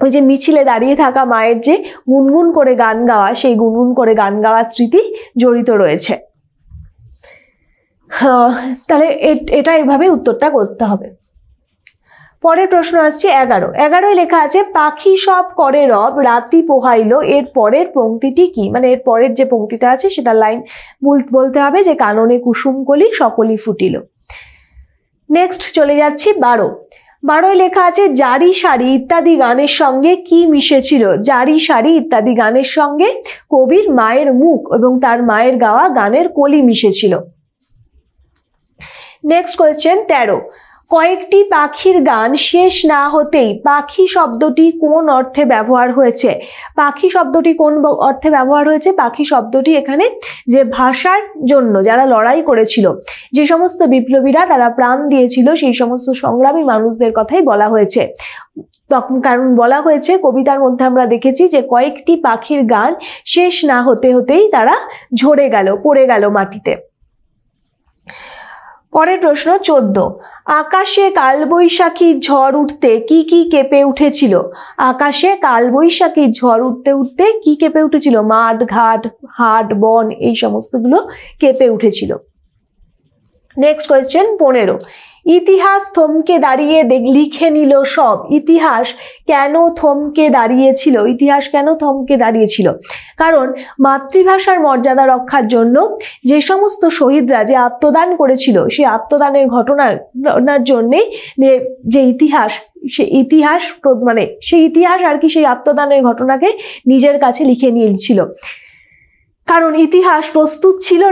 [SPEAKER 2] ওই যে মিছিলে দাঁড়িয়ে থাকা মায়ের যে গুনগুন করে গান গাওয়া, সেই গুনগুন করে গান গাওয়ার স্মৃতি জড়িত রয়েছে। তাহলে এটা এভাবে উত্তরটা করতে হবে। পরের প্রশ্ন আসছে 11 লেখা আছে পাখি সব করে রব রাতি পোহাইলো, এর পরের পংক্তিটি কি? মানে এর পরের যে পংক্তিটা আছে সেটা লাইন বলতে হবে যে কাননে কুসুম কলি সকলই ফুটিল। নেক্সট চলে যাচ্ছি 12 লেখা আছে জারি সারি ইত্যাদি গানের সঙ্গে কি মিশেছিল? জারি সারি ইত্যাদি গানের সঙ্গে কবির মায়ের মুখ এবং তার মায়ের গাওয়া গানের কলি মিশেছিল। নেক্সট কোয়েশ্চেন 13, কয়েকটি পাখির গান শেষ না হতেই পাখি শব্দটি কোন অর্থে ব্যবহার হয়েছে? পাখি শব্দটি কোন অর্থে ব্যবহার হয়েছে? পাখি শব্দটি এখানে যে ভাষার জন্য যারা লড়াই করেছিল, যে সমস্ত বিপ্লবীরা তারা প্রাণ দিয়েছিল, সেই সমস্ত সংগ্রামী মানুষদের কথাই বলা হয়েছে। তখন কারণ বলা হয়েছে কবিতার মধ্যে আমরা দেখেছি যে কয়েকটি পাখির গান শেষ না হতেই তারা ঝরে গেল, পড়ে গেল মাটিতে। পরের প্রশ্ন 14, আকাশে কালবৈশাখী ঝড় উঠতে কি কি কেঁপে উঠেছিল? আকাশে কালবৈশাখী ঝড় উঠতে উঠতে কি কেঁপে উঠেছিল? মাঠ, ঘাট, হাট, বন এই সমস্তগুলো কেঁপে উঠেছিল। নেক্সট কোয়েশ্চেন 15, ইতিহাস থমকে দাঁড়িয়ে লিখে নিল সব। ইতিহাস কেন থমকে দাঁড়িয়েছিল? ইতিহাস কেন থমকে দাঁড়িয়েছিল? কারণ মাতৃভাষার মর্যাদা রক্ষার জন্য যে সমস্ত শহীদরা যে আত্মদান করেছিল, সেই আত্মদানের ঘটনার জন্যে যে ইতিহাস, সেই ইতিহাস আর কি সেই আত্মদানের ঘটনাকে নিজের কাছে লিখে নিয়েছিল। কারণ ইতিহাস প্রস্তুত ছিল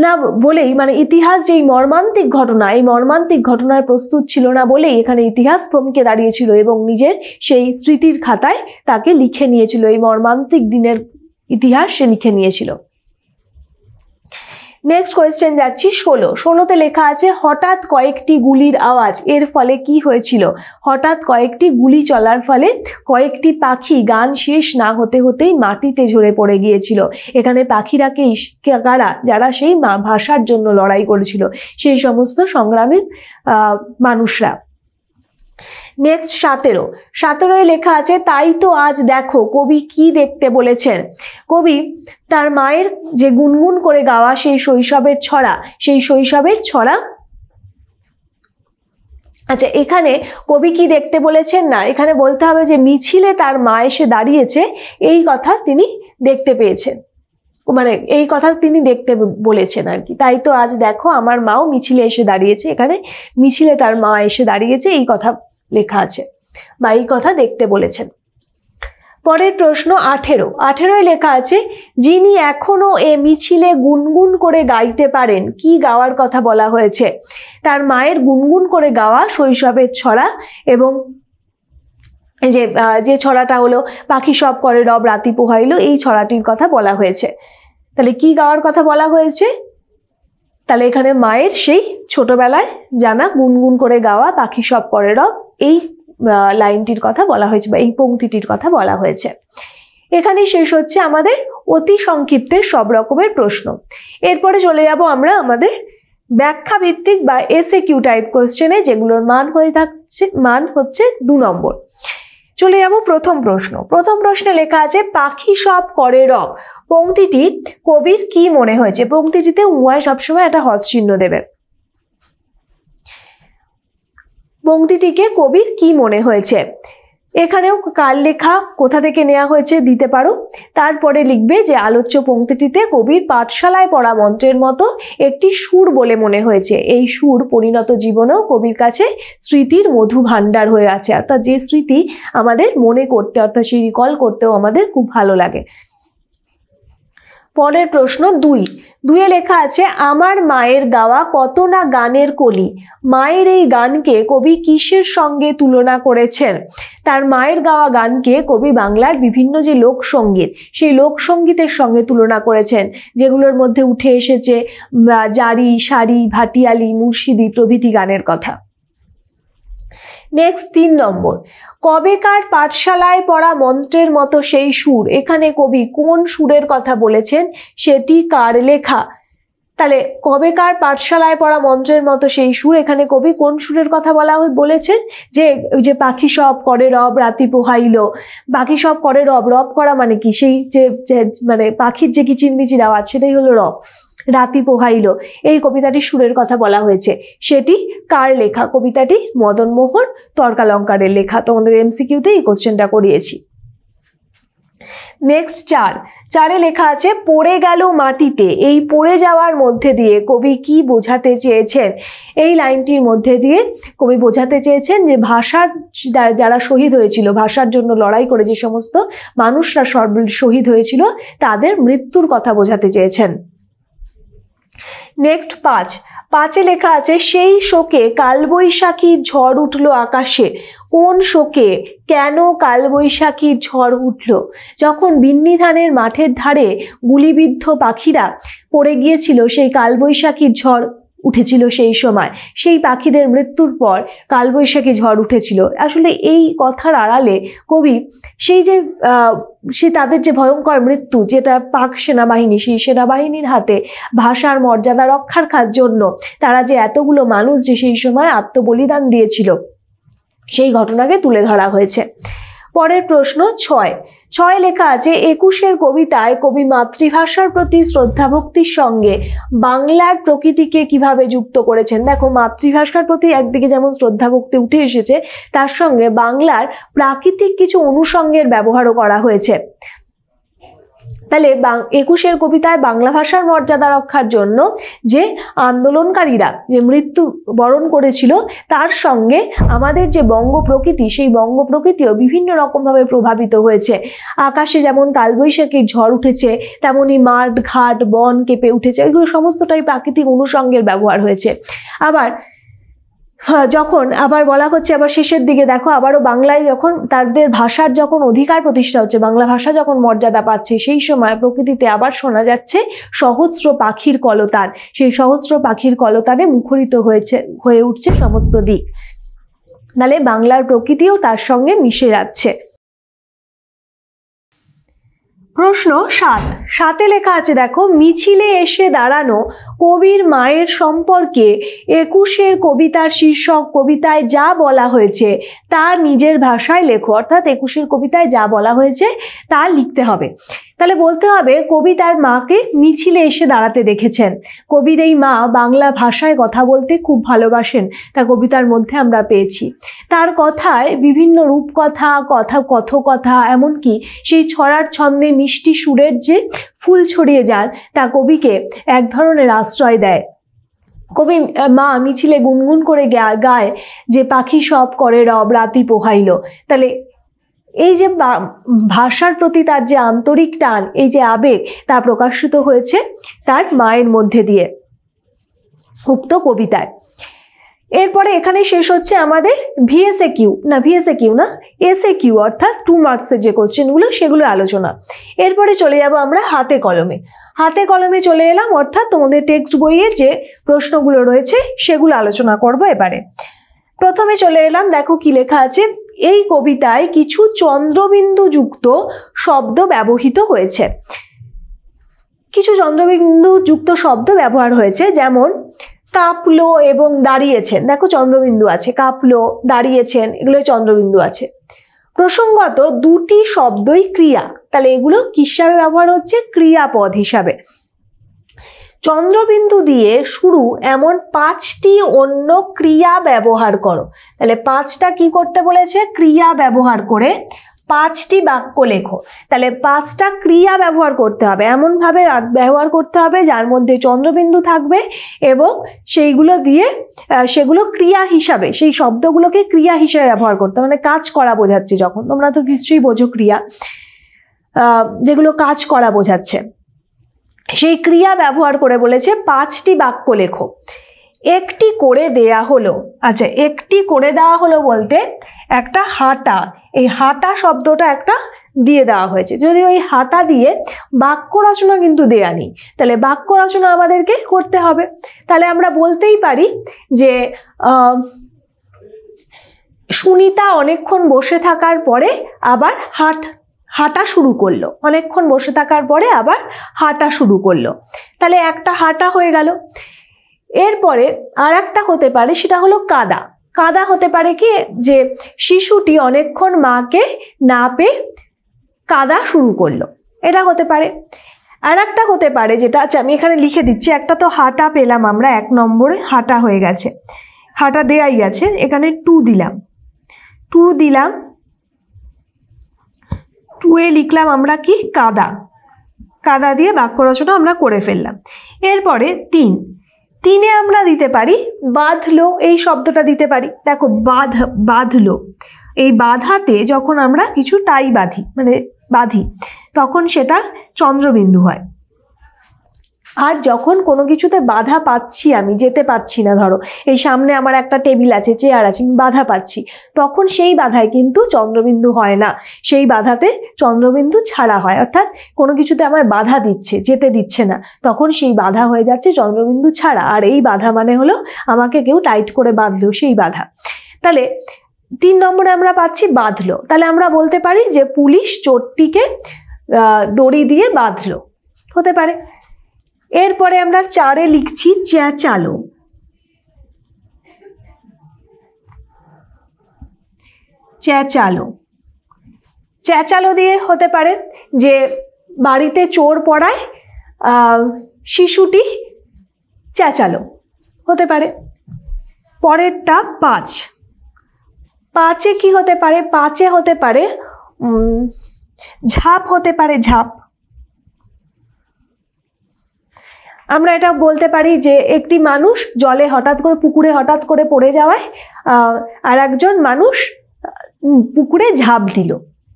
[SPEAKER 2] না বলেই, মানে ইতিহাস যেই মর্মান্তিক ঘটনা, এই মর্মান্তিক ঘটনার প্রস্তুত ছিল না বলেই এখানে ইতিহাস থমকে দাঁড়িয়েছিল এবং নিজের সেই স্মৃতির খাতায় তাকে লিখে নিয়েছিল। এই মর্মান্তিক দিনের ইতিহাস সে লিখে নিয়েছিল। নেক্সট কোয়েশ্চেন যাচ্ছি 16তে লেখা আছে হঠাৎ কয়েকটি গুলির আওয়াজ, এর ফলে কি হয়েছিল? হঠাৎ কয়েকটি গুলি চলার ফলে কয়েকটি পাখি গান শেষ না হতেই মাটিতে ঝরে পড়ে গিয়েছিল। এখানে পাখিরাকেই কারা? যারা সেই ভাষার জন্য লড়াই করেছিল, সেই সমস্ত সংগ্রামী মানুষরা। নেক্সট 17 লেখা আছে তাই তো আজ দেখো, কবি কি দেখতে বলেছেন? কবি তার মায়ের যে গুনগুন করে গাওয়া সেই শৈশবের ছড়া, আচ্ছা এখানে কবি কি দেখতে বলেছেন না, এখানে বলতে হবে যে মিছিলে তার মা এসে দাঁড়িয়েছে, এই কথা তিনি দেখতে পেয়েছেন, মানে এই কথা তিনি দেখতে বলেছেন আর কি। তাই তো আজ দেখো আমার মাও মিছিলে এসে দাঁড়িয়েছে, এখানে মিছিলে তার মা এসে দাঁড়িয়েছে এই কথা লেখা আছে বা এই কথা দেখতে বলেছেন। পরের প্রশ্ন 18 লেখা আছে যিনি এখনো এ মিছিলে গুনগুন করে গাইতে পারেন, কি গাওয়ার কথা বলা হয়েছে? তার মায়ের গুনগুন করে গাওয়া শৈশবের ছড়া এবং যে ছড়াটা হলো পাখি সব করে রব রাতি পোহাইলো, এই ছড়াটির কথা বলা হয়েছে। তাহলে কি গাওয়ার কথা বলা হয়েছে? তাহলে এখানে মায়ের সেই ছোটবেলায় জানা গুনগুন করে গাওয়া পাখি সব করে রব, এই লাইনটির কথা বলা হয়েছে বা এই পংক্তিটির কথা বলা হয়েছে। এখানেই শেষ হচ্ছে আমাদের অতি সংক্ষিপ্তের সব রকমের প্রশ্ন। এরপরে চলে যাব আমরা আমাদের ব্যাখ্যা ভিত্তিক বা এসএকিউ টাইপ কোশ্চেনে, যেগুলোর মান হচ্ছে 2 নম্বর। চলে যাব প্রথম প্রশ্নে লেখা আছে পাখি সব করে রব, পংক্তিটি কবির কি মনে হয়েছে? পংক্তিটিতে উভয় সবসময় একটা হস্ত চিহ্ন দেবে। পংক্তিটিকে কবির কি মনে হয়েছে? এখানেও কার লেখা, কোথা থেকে নেওয়া হয়েছে দিতে পারো। তারপরে লিখবে যে আলোচ্য পংক্তিটিতে কবির পাঠশালায় পড়া মন্ত্রের মতো একটি সুর বলে মনে হয়েছে। এই সুর পরিণত জীবনেও কবির কাছে স্মৃতির মধু ভাণ্ডার হয়ে আছে, অর্থাৎ যে স্মৃতি আমাদের মনে করতে, অর্থাৎ সেই রিকল করতেও আমাদের খুব ভালো লাগে। পরের প্রশ্ন 2 লেখা আছে আমার মায়ের গাওয়া কত না গানের কলি, মায়ের এই গানকে কবি কিসের সঙ্গে তুলনা করেছেন? তার মায়ের গাওয়া গানকে কবি বাংলার বিভিন্ন যে লোকসঙ্গীত, সেই লোকসঙ্গীতের সঙ্গে তুলনা করেছেন, যেগুলোর মধ্যে উঠে এসেছে জারি, সারি, ভাটিয়ালি, মুর্শিদি প্রভৃতি গানের কথা। নেক্সট 3 নম্বর, কবেকার পাঠশালায় পড়া মন্ত্রের মতো সেই সুর, এখানে কবি কোন সুরের কথা বলেছেন, সেটি কার লেখা? তাহলে কবেকার পাঠশালায় পড়া মন্ত্রের মতো সেই সুর, এখানে কবি কোন সুরের কথা বলেছেন? যে পাখি সব করে রব রাতি পোহাইলো, পাখি সব করে রব, রব করা মানে কি? সেই যে মানে পাখির যে কিচিরমিচির আওয়াজ, সেটাই হলো রব। রাতি পোহাইল, এই কবিতাটির সুরের কথা বলা হয়েছে। সেটি কার লেখা? কবিতাটি মদনমোহন তর্কালঙ্কারের লেখা। তোমাদের এমসিকিউতে এই কোশ্চেনটা করিয়েছি। নেক্সট 4 লেখা আছে পড়ে গেল মাটিতে। এই পড়ে যাওয়ার মধ্যে দিয়ে কবি কি বোঝাতে চেয়েছেন? এই লাইনটির মধ্যে দিয়ে কবি বোঝাতে চেয়েছেন যে ভাষার যারা শহীদ হয়েছিল, ভাষার জন্য লড়াই করে যে সমস্ত মানুষরা শহীদ হয়েছিল তাদের মৃত্যুর কথা বোঝাতে চেয়েছেন। নেক্সট 5 লেখা আছে সেই শোকে কালবৈশাখীর ঝড় উঠল আকাশে। কোন শোকে, কেন কালবৈশাখীর ঝড় উঠল? যখন বিন্নি ধানের মাঠের ধারে গুলিবিদ্ধ পাখিরা পড়ে গিয়েছিল, সেই কালবৈশাখীর ঝড় উঠেছিল সেই সময়। সেই পাখিদের মৃত্যুর পর কালবৈশাখী ঝড় উঠেছিল। আসলে এই কথার আড়ালে কবি সেই তাদের যে ভয়ঙ্কর মৃত্যু, যেটা পাক সেনাবাহিনী, সেই সেনাবাহিনীর হাতে ভাষার মর্যাদা রক্ষার জন্য তারা যে এতগুলো মানুষ যে সেই সময় আত্মবলিদান দিয়েছিল, সেই ঘটনাকে তুলে ধরা হয়েছে। পরের প্রশ্ন 6 লেখা আছে 21 কবিতায় কবি মাতৃভাষার প্রতি শ্রদ্ধা ভক্তির সঙ্গে বাংলার প্রকৃতিকে কিভাবে যুক্ত করেছেন? দেখো, মাতৃভাষার প্রতি একদিকে যেমন শ্রদ্ধা ভক্তি উঠে এসেছে, তার সঙ্গে বাংলার প্রাকৃতিক কিছু অনুষঙ্গের ব্যবহারও করা হয়েছে। তাহলে 21 কবিতায় বাংলা ভাষার মর্যাদা রক্ষার জন্য যে আন্দোলনকারীরা যে মৃত্যু বরণ করেছিল, তার সঙ্গে আমাদের যে বঙ্গ প্রকৃতি, সেই বঙ্গ প্রকৃতিও বিভিন্ন রকমভাবে প্রভাবিত হয়েছে। আকাশে যেমন কালবৈশাখীর ঝড় উঠেছে, তেমনি মাঠ ঘাট বন কেঁপে উঠেছে। এগুলো সমস্তটাই প্রাকৃতিক অনুষঙ্গের ব্যবহার হয়েছে। আবার যখন আবার বলা হচ্ছে, আবার শেষের দিকে দেখো, আবারও বাংলায় যখন তাদের ভাষার যখন অধিকার প্রতিষ্ঠা হচ্ছে, বাংলা ভাষা যখন মর্যাদা পাচ্ছে, সেই সময় প্রকৃতিতে আবার শোনা যাচ্ছে সহস্র পাখির কলতান। সেই সহস্র পাখির কলতানে মুখরিত হয়ে উঠছে সমস্ত দিক। তাহলে বাংলার প্রকৃতিও তার সঙ্গে মিশে যাচ্ছে। প্রশ্ন 7 লেখা আছে দেখো মিছিলে এসে দাঁড়ানো কবির মায়ের সম্পর্কে 21 কবিতার শীর্ষক কবিতায় যা বলা হয়েছে তা নিজের ভাষায় লেখো। অর্থাৎ 21 কবিতায় যা বলা হয়েছে তা লিখতে হবে। তাহলে বলতে হবে কবি তার মাকে মিছিলে এসে দাঁড়াতে দেখেছেন। কবির এই মা বাংলা ভাষায় কথা বলতে খুব ভালোবাসেন, তা কবিতার মধ্যে আমরা পেয়েছি। তার কথায় বিভিন্ন রূপকথা, কথকথা, এমনকি সেই ছড়ার ছন্দে মিষ্টি সুরের যে ফুল ছড়িয়ে যান, তা কবিকে এক ধরনের আশ্রয় দেয়। কবি মা মিছিলে গুনগুন করে গায় যে পাখি সব করে রব রাতি পোহাইল। তাহলে এই যে ভাষার প্রতি তার যে আন্তরিক টান, এই যে আবেগ, তা প্রকাশিত হয়েছে তার মায়ের মধ্যে দিয়ে উক্ত কবিতায়। এরপরে এখানে শেষ হচ্ছে আমাদের এসএকিউ অর্থাৎ 2 মার্কসের যে কোশ্চেনগুলো, সেগুলো আলোচনা। এরপরে চলে যাব আমরা হাতে কলমে চলে এলাম, অর্থাৎ তোমাদের টেক্সট বইয়ের যে প্রশ্নগুলো রয়েছে সেগুলো আলোচনা করব এবারে। প্রথমে চলে এলাম, দেখো কি লেখা আছে। এই কবিতায় কিছু চন্দ্রবিন্দু যুক্ত শব্দ ব্যবহৃত হয়েছে। কিছু চন্দ্রবিন্দু যুক্ত শব্দ ব্যবহার হয়েছে, যেমন কাঁপলো এবং দাঁড়িয়েছেন। দেখো চন্দ্রবিন্দু আছে, কাঁপলো, দাঁড়িয়েছেন, এগুলো চন্দ্রবিন্দু আছে। প্রসঙ্গত দুটি শব্দই ক্রিয়া, তাহলে এগুলো কি হিসাবে ব্যবহার হচ্ছে? ক্রিয়াপদ হিসাবে। চন্দ্রবিন্দু দিয়ে শুরু এমন 5টি অন্য ক্রিয়া ব্যবহার করো। তাহলে 5টা কি করতে বলেছে? ক্রিয়া ব্যবহার করে 5টি বাক্য লেখো। তাহলে 5টা ক্রিয়া ব্যবহার করতে হবে, এমনভাবে ব্যবহার করতে হবে যার মধ্যে চন্দ্রবিন্দু থাকবে এবং সেগুলো ক্রিয়া হিসাবে, সেই শব্দগুলোকে ক্রিয়া হিসাবে ব্যবহার করতে হবে। মানে কাজ করা বোঝাচ্ছে, যখন তোমরা তো নিশ্চয়ই বোঝো ক্রিয়া, যেগুলো কাজ করা বোঝাচ্ছে, সেই ক্রিয়া ব্যবহার করে বলেছে 5টি বাক্য লেখো। একটি করে দেয়া হলো। আচ্ছা, একটি করে দেওয়া হলো বলতে একটা হাঁটা, এই হাঁটা শব্দটা একটা দিয়ে দেওয়া হয়েছে। যদি ওই হাঁটা দিয়ে বাক্য রচনা কিন্তু দেয়া নেই, তাহলে বাক্য রচনা আমাদেরকে করতে হবে। তাহলে আমরা বলতেই পারি যে সুনিতা অনেকক্ষণ বসে থাকার পরে আবার হাঁটা শুরু করলো। অনেকক্ষণ বসে থাকার পরে আবার হাঁটা শুরু করলো, তাহলে একটা হাঁটা হয়ে গেল। এরপরে আর একটা হতে পারে, সেটা হলো কাদা হতে পারে কি, যে শিশুটি অনেকক্ষণ মাকে না পেয়ে কাদা শুরু করলো, এটা হতে পারে। আর একটা হতে পারে যেটা আছে, আমি এখানে লিখে দিচ্ছি, একটা তো হাঁটা পেলাম আমরা, 1 নম্বরে হাঁটা হয়ে গেছে, হাঁটা দেয়াই আছে, এখানে 2 দিলাম, 2 দিলাম, 2 এ লিখলাম আমরা কি কাদা, কাদা দিয়ে বাক্য রচনা আমরা করে ফেললাম। এরপরে 3, 3-এ আমরা দিতে পারি বাঁধলো, এই শব্দটা দিতে পারি। দেখো বাঁধলো, এই বাঁধাতে যখন আমরা কিছু টাই বাঁধি তখন সেটা চন্দ্রবিন্দু হয়। আর যখন কোনো কিছুতে বাধা পাচ্ছি, আমি যেতে পাচ্ছি না, ধরো এই সামনে আমার একটা টেবিল আছে, চেয়ার আছে, আমি বাধা পাচ্ছি, তখন সেই বাধায় কিন্তু চন্দ্রবিন্দু হয় না, সেই বাধাতে চন্দ্রবিন্দু ছাড়া হয়। অর্থাৎ কোনো কিছুতে আমায় বাধা দিচ্ছে, যেতে দিচ্ছে না, তখন সেই বাধা হয়ে যাচ্ছে চন্দ্রবিন্দু ছাড়া। আর এই বাধা মানে হলো আমাকে কেউ টাইট করে বাঁধলো, সেই বাধা। তাহলে 3 নম্বরে আমরা পাচ্ছি বাঁধলো, তাহলে আমরা বলতে পারি যে পুলিশ চোরটিকে দড়ি দিয়ে বাঁধলো, হতে পারে। এরপরে আমরা 4-এ লিখছি চেঁচালো, চেঁচালো, চেঁচালো দিয়ে হতে পারে যে বাড়িতে চোর পড়ায় শিশুটি চেঁচালো, হতে পারে। পরেরটা 5, 5-এ কি হতে পারে, 5-এ হতে পারে ঝাঁপ, হতে পারে ঝাঁপ। আমরা এটা বলতে পারি যে একটি মানুষ জলে হঠাৎ করে, পুকুরে হঠাৎ করে পড়ে যাওয়ায় আর একজন মানুষ পুকুরে ঝাঁপ দিল,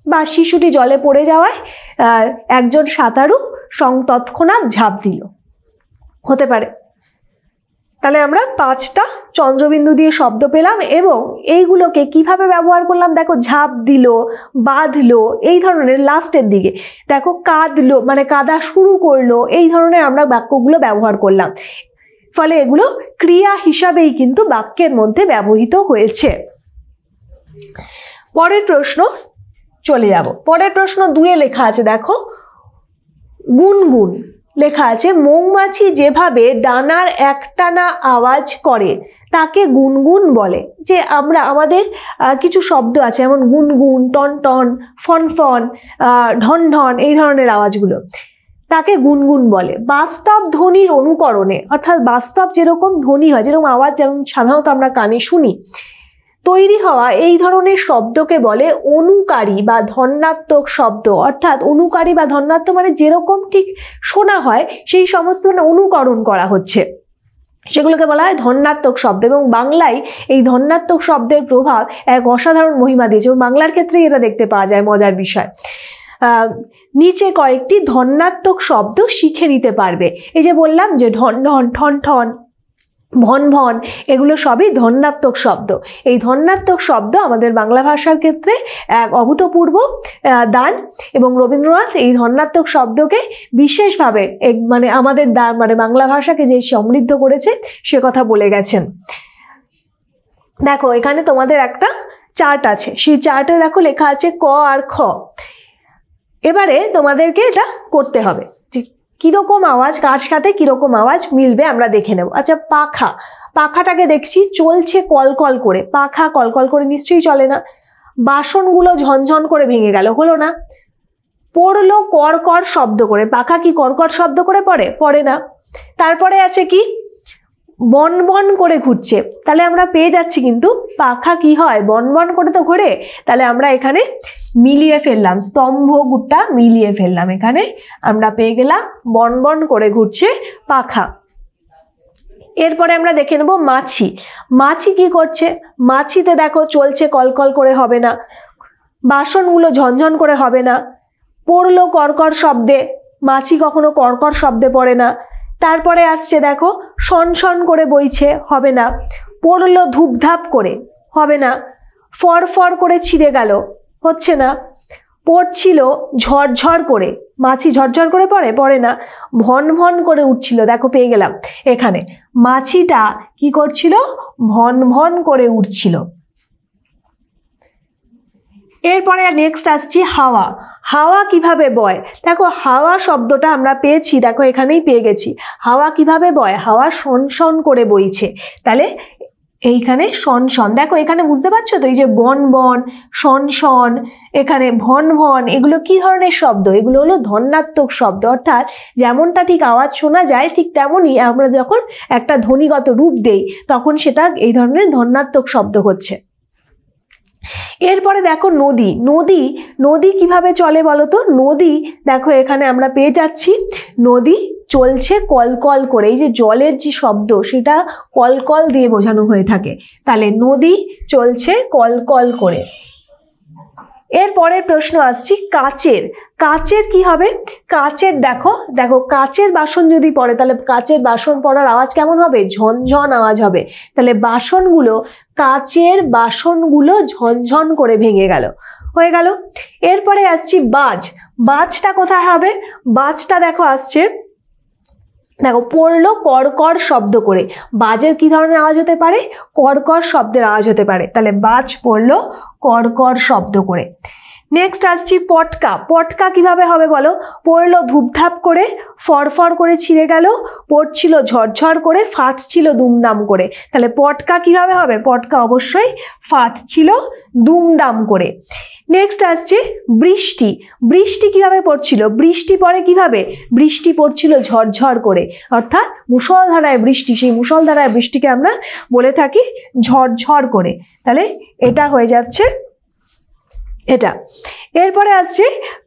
[SPEAKER 2] বা শিশুটি জলে পড়ে যাওয়ায় একজন সাঁতারু তৎক্ষণাৎ ঝাঁপ দিল, হতে পারে। তাহলে আমরা 5টা চন্দ্রবিন্দু দিয়ে শব্দ পেলাম, এবং এইগুলোকে কিভাবে ব্যবহার করলাম দেখো, ঝাঁপ দিল, বাঁধলো, এই ধরনের লাস্টের দিকে দেখো কাঁদলো মানে কাদা শুরু করলো, এই ধরনের আমরা বাক্যগুলো ব্যবহার করলাম। ফলে এগুলো ক্রিয়া হিসাবেই কিন্তু বাক্যের মধ্যে ব্যবহৃত হয়েছে। পরের প্রশ্ন চলে যাব। পরের প্রশ্ন 2-এ লেখা আছে, দেখো গুনগুন লেখা আছে, মৌমাছি যেভাবে ডানার একটানা আওয়াজ করে তাকে গুনগুন বলে। যে আমরা আমাদের কিছু শব্দ আছে, যেমন গুনগুন, টনটন, ফনফন, ঢনঢন, এই ধরনের আওয়াজগুলো, তাকে গুনগুন বলে। বাস্তব ধ্বনির অনুকরণে, অর্থাৎ বাস্তব যেরকম ধ্বনি হয়, যেরকম আওয়াজ যেমন সাধারণত আমরা কানে শুনি, তৈরি হওয়া এই ধরনের শব্দকে বলে অনুকারী বা ধন্যাত্মক শব্দ। অর্থাৎ অনুকারী বা ধন্যাত্মক মানে যেরকম ঠিক শোনা হয় সেই সমস্ত মানে অনুকরণ করা হচ্ছে, সেগুলোকে বলা হয় ধন্যাত্মক শব্দ। এবং বাংলায় এই ধন্যাত্মক শব্দের প্রভাব এক অসাধারণ মহিমা দিয়েছে, এবং বাংলার ক্ষেত্রেই এটা দেখতে পাওয়া যায়, মজার বিষয়। নিচে কয়েকটি ধন্যাত্মক শব্দ শিখে নিতে পারবে। এই যে বললাম যে ঢন ঢন, ঠন ঠন, ভন ভন, এগুলো সবই ধন্যাত্মক শব্দ। এই ধন্যাত্মক শব্দ আমাদের বাংলা ভাষার ক্ষেত্রে এক অভূতপূর্ব দান, এবং রবীন্দ্রনাথ এই ধন্যাত্মক শব্দকে বিশেষভাবে মানে আমাদের মানে বাংলা ভাষাকে যে সমৃদ্ধ করেছে সে কথা বলে গেছেন। দেখো এখানে তোমাদের একটা চার্ট আছে, সেই চার্টে দেখো লেখা আছে ক আর খ। এবারে তোমাদেরকে এটা করতে হবে, কিরকম আওয়াজ কার সাথে কিরকম আওয়াজ মিলবে আমরা দেখে নেব। আচ্ছা, পাখা, পাখাটাকে দেখছি চলছে কলকল করে, পাখা কলকল করে নিশ্চয়ই চলে না। বাসনগুলো ঝনঝন করে ভেঙে গেল, হলো না। পড়লো কড়কড় শব্দ করে, পাখা কি কড়কড় শব্দ করে পড়ে না। তারপরে আছে কি বন বন করে ঘুরছে, তাহলে আমরা পেয়ে যাচ্ছি কিন্তু পাখা কি হয় বন বন করে তো ঘোরে, তাহলে আমরা এখানে মিলিয়ে ফেললাম, স্তম্ভটা মিলিয়ে ফেললাম, এখানে আমরা পেয়ে গেলাম বন বন করে ঘুরছে পাখা। এরপরে আমরা দেখে নেব মাছি, মাছি কি করছে, মাছিতে দেখো চলছে কলকল করে হবে না, বাসনগুলো ঝনঝন করে হবে না, পড়লো কড়কড় শব্দে, মাছি কখনো কড়কড় শব্দে পড়ে না। তারপরে আসছে দেখো শনশন করে বইছে, হবে না। পড়লো ধূপধাপ করে, হবে না। ফরফর করে ছিঁড়ে গেল, হচ্ছে না। পড়ছিল ঝরঝর করে, মাছি ঝরঝর করে পড়ে না। ভন ভন করে উঠছিল, দেখো পেয়ে গেলাম এখানে মাছিটা কি করছিল, ভন ভন করে উঠছিল। এরপরে নেক্সট আসছি হাওয়া, হাওয়া কিভাবে বয়, দেখো হাওয়া শব্দটা আমরা পেয়েছি, দেখো এখানেই পেয়ে গেছি। হাওয়া কিভাবে বয়, হাওয়া শনশন করে বইছে, তাহলে এইখানে শন শন, দেখো এখানে বুঝতে পারছো তো, এই যে বন বন, শন শন, এখানে ভন ভন, এগুলো কি ধরনের শব্দ? এগুলো হলো ধন্যাত্মক শব্দ। অর্থাৎ যেমনটা ঠিক আওয়াজ শোনা যায় ঠিক তেমনই আমরা যখন একটা ধ্বনিগত রূপ দেই তখন সেটা এই ধরনের ধন্যাত্মক শব্দ হচ্ছে। এরপরে দেখো নদী, নদী, নদী কিভাবে চলে বলো তো? নদী দেখো এখানে আমরা পেয়ে যাচ্ছি নদী চলছে কলকল করে, এই যে জলের যে শব্দ সেটা কলকল দিয়ে বোঝানো হয়ে থাকে, তাহলে নদী চলছে কলকল করে। এরপরের প্রশ্ন আসছি কাচের, কাচের কি হবে? কাচের দেখো, দেখো কাচের বাসন যদি পড়ে তাহলে কাচের বাসন পড়ার আওয়াজ কেমন হবে? ঝনঝন আওয়াজ হবে। তাহলে বাসনগুলো, কাচের বাসনগুলো ঝনঝন করে ভেঙে গেল, হয়ে গেল। এরপরে আসছি বাজ, বাজটা কোথায় হবে? বাজটা দেখো আসছে, দেখো পড়লো কড়কড় শব্দ করে, বাজের কি ধরনের আওয়াজ হতে পারে? কড়কড় শব্দের আওয়াজ হতে পারে, তাহলে বাজ পড়লো কড়কড় শব্দ করে। নেক্সট আসছি পটকা, পটকা কিভাবে হবে বলো? পড়লো ধূপধাপ করে, ফরফর করে ছিঁড়ে গেল, পড়ছিল ঝরঝর করে, ফাটছিল দুমদাম করে, তাহলে পটকা কিভাবে হবে? পটকা অবশ্যই ফাটছিল দুমদাম করে। নেক্সট আসছে বৃষ্টি, বৃষ্টি কিভাবে পড়ছিল? বৃষ্টি পড়ে কিভাবে? বৃষ্টি পড়ছিল ঝরঝর করে, অর্থাৎ মুষলধারায় বৃষ্টি, সেই মুষলধারায় বৃষ্টিকে আমরা বলে থাকি ঝরঝর করে, তাহলে এটা হয়ে যাচ্ছে এটা। এরপরে আসছে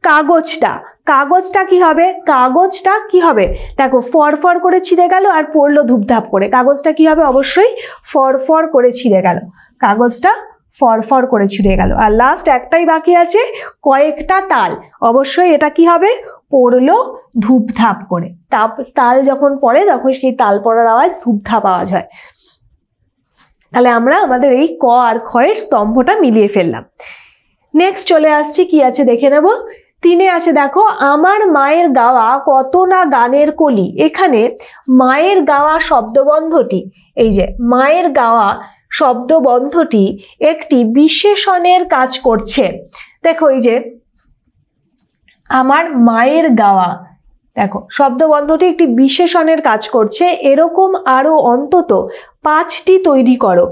[SPEAKER 2] কাগজটা, কাগজটা কি হবে? কাগজটা কি হবে? দেখো ফরফর করে ছিঁড়ে গেল আর পড়লো ধূপধাপ করে, কাগজটা কি হবে? অবশ্যই ফরফর করে ছিঁড়ে গেল, কাগজটা ফরফর করে ছিঁড়ে গেল। আর লাস্ট একটাই বাকি আছে কয়েকটা তাল, অবশ্যই এটা কি হবে? পড়লো ধূপধাপ করে, তাল যখন পড়ে তখন সেই তাল পড়ার আওয়াজ ধূপধাপ আওয়াজ হয়। তাহলে আমরা আমাদের এই ক আর খ এর স্তম্ভটা মিলিয়ে ফেললাম। নেক্সট চলে আসছি কি আছে দেখে নেব। 3 আছে দেখো আমার মায়ের গাওয়া কত না গানের কলি, এখানে মায়ের গাওয়া শব্দবন্ধটি, এই যে মায়ের গাওয়া শব্দবন্ধটি একটি বিশেষণের কাজ করছে। দেখো এই যে আমার মায়ের গাওয়া, দেখো শব্দবন্ধটি একটি বিশেষণের কাজ করছে, এরকম আরো অন্তত 5টি তৈরি করো,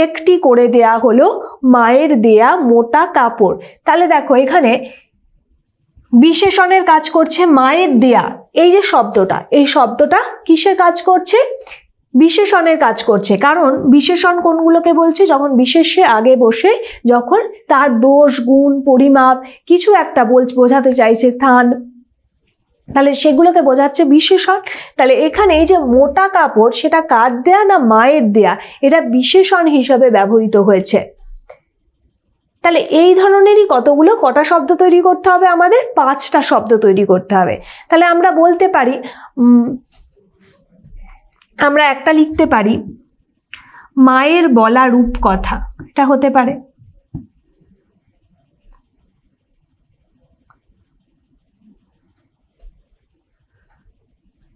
[SPEAKER 2] একটি করে দেয়া হলো মায়ের দেয়া মোটা কাপড়। তাহলে দেখো এখানে বিশেষণের কাজ করছে মায়ের দেয়া, এই যে শব্দটা, এই শব্দটা কিসের কাজ করছে? বিশেষণের কাজ করছে। কারণ বিশেষণ কোনগুলোকে বলছে? যখন বিশেষ্যের আগে বসে যখন তার দোষ গুণ পরিমাপ কিছু একটা বোঝাতে চাইছে, স্থান, তাহলে সেগুলোকে বোঝাচ্ছে বিশেষণ। তাহলে এখানে এই যে মোটা কাপড় সেটা কার দেয়া না মায়ের দেয়া, এটা বিশেষণ হিসাবে ব্যবহৃত হয়েছে। তাহলে এই ধরনেরই কটা শব্দ তৈরি করতে হবে? আমাদের 5টা শব্দ তৈরি করতে হবে। তাহলে আমরা বলতে পারি, আমরা একটা লিখতে পারি মায়ের বলা রূপকথা, এটা হতে পারে।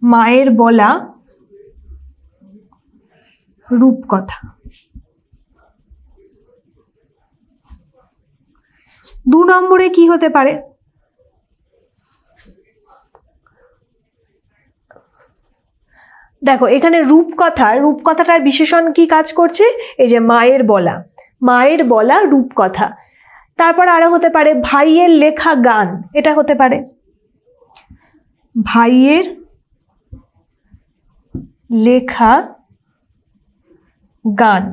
[SPEAKER 2] মায়ের বলা রূপকথা। 2 নম্বরে কি হতে পারে? দেখো এখানে রূপকথাটার বিশেষণ কি কাজ করছে? এই যে মায়ের বলা, মায়ের বলা রূপকথা। তারপর আরো হতে পারে ভাইয়ের লেখা গান, এটা হতে পারে ভাইয়ের লেখা গান।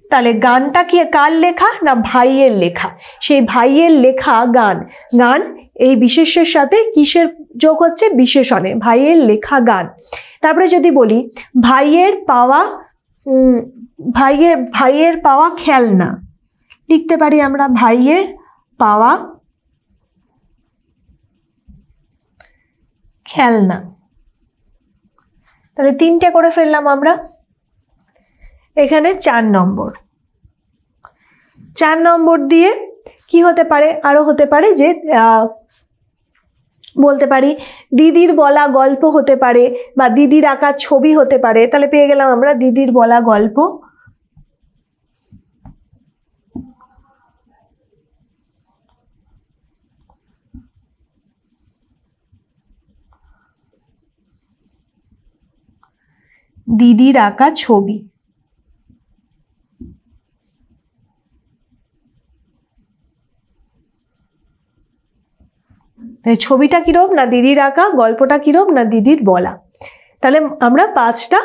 [SPEAKER 2] তাহলে গানটা কি কার লেখা? না ভাইয়ের লেখা, সেই ভাইয়ের লেখা গান, গান এই বিশেষ্যের সাথে কিসের যোগ হচ্ছে? বিশেষণে, ভাইয়ের লেখা গান। তারপরে যদি বলি ভাইয়ের পাওয়া খেলনা, লিখতে পারি আমরা ভাইয়ের পাওয়া খেলনা। তাহলে 3টে করে ফেললাম আমরা। এখানে 4 নম্বর দিয়ে কি হতে পারে? আরো হতে পারে যে বলতে পারি দিদির বলা গল্প হতে পারে, বা দিদির আঁকা ছবি হতে পারে। তাহলে পেয়ে গেলাম আমরা দিদির বলা গল্প, দিদির আঁকা ছবি। ছবিটা কিরম না দিদির আঁকা, গল্পটা কিরম না দিদির বলা। তাহলে আমরা 5টা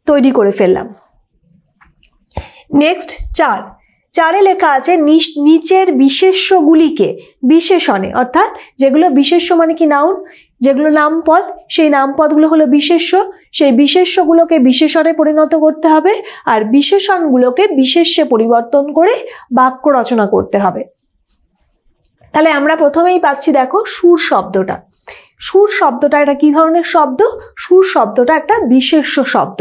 [SPEAKER 2] তৈরি করে ফেললাম। নেক্সট 4 লেখা আছে নিচের বিশেষ্যগুলিকে বিশেষণে, অর্থাৎ যেগুলো বিশেষ্য মানে কি নাউন, যেগুলো নামপদ, সেই নামপদগুলো হলো বিশেষ্য, সেই বিশেষ্যগুলোকে বিশেষণে পরিণত করতে হবে আর বিশেষণগুলোকে বিশেষ্যে পরিবর্তন করে বাক্য রচনা করতে হবে। তাহলে আমরা প্রথমেই পাচ্ছি দেখো সুর শব্দটা। সুর শব্দটা এটা কি ধরনের শব্দ? সুর শব্দটা একটা বিশেষ্য শব্দ।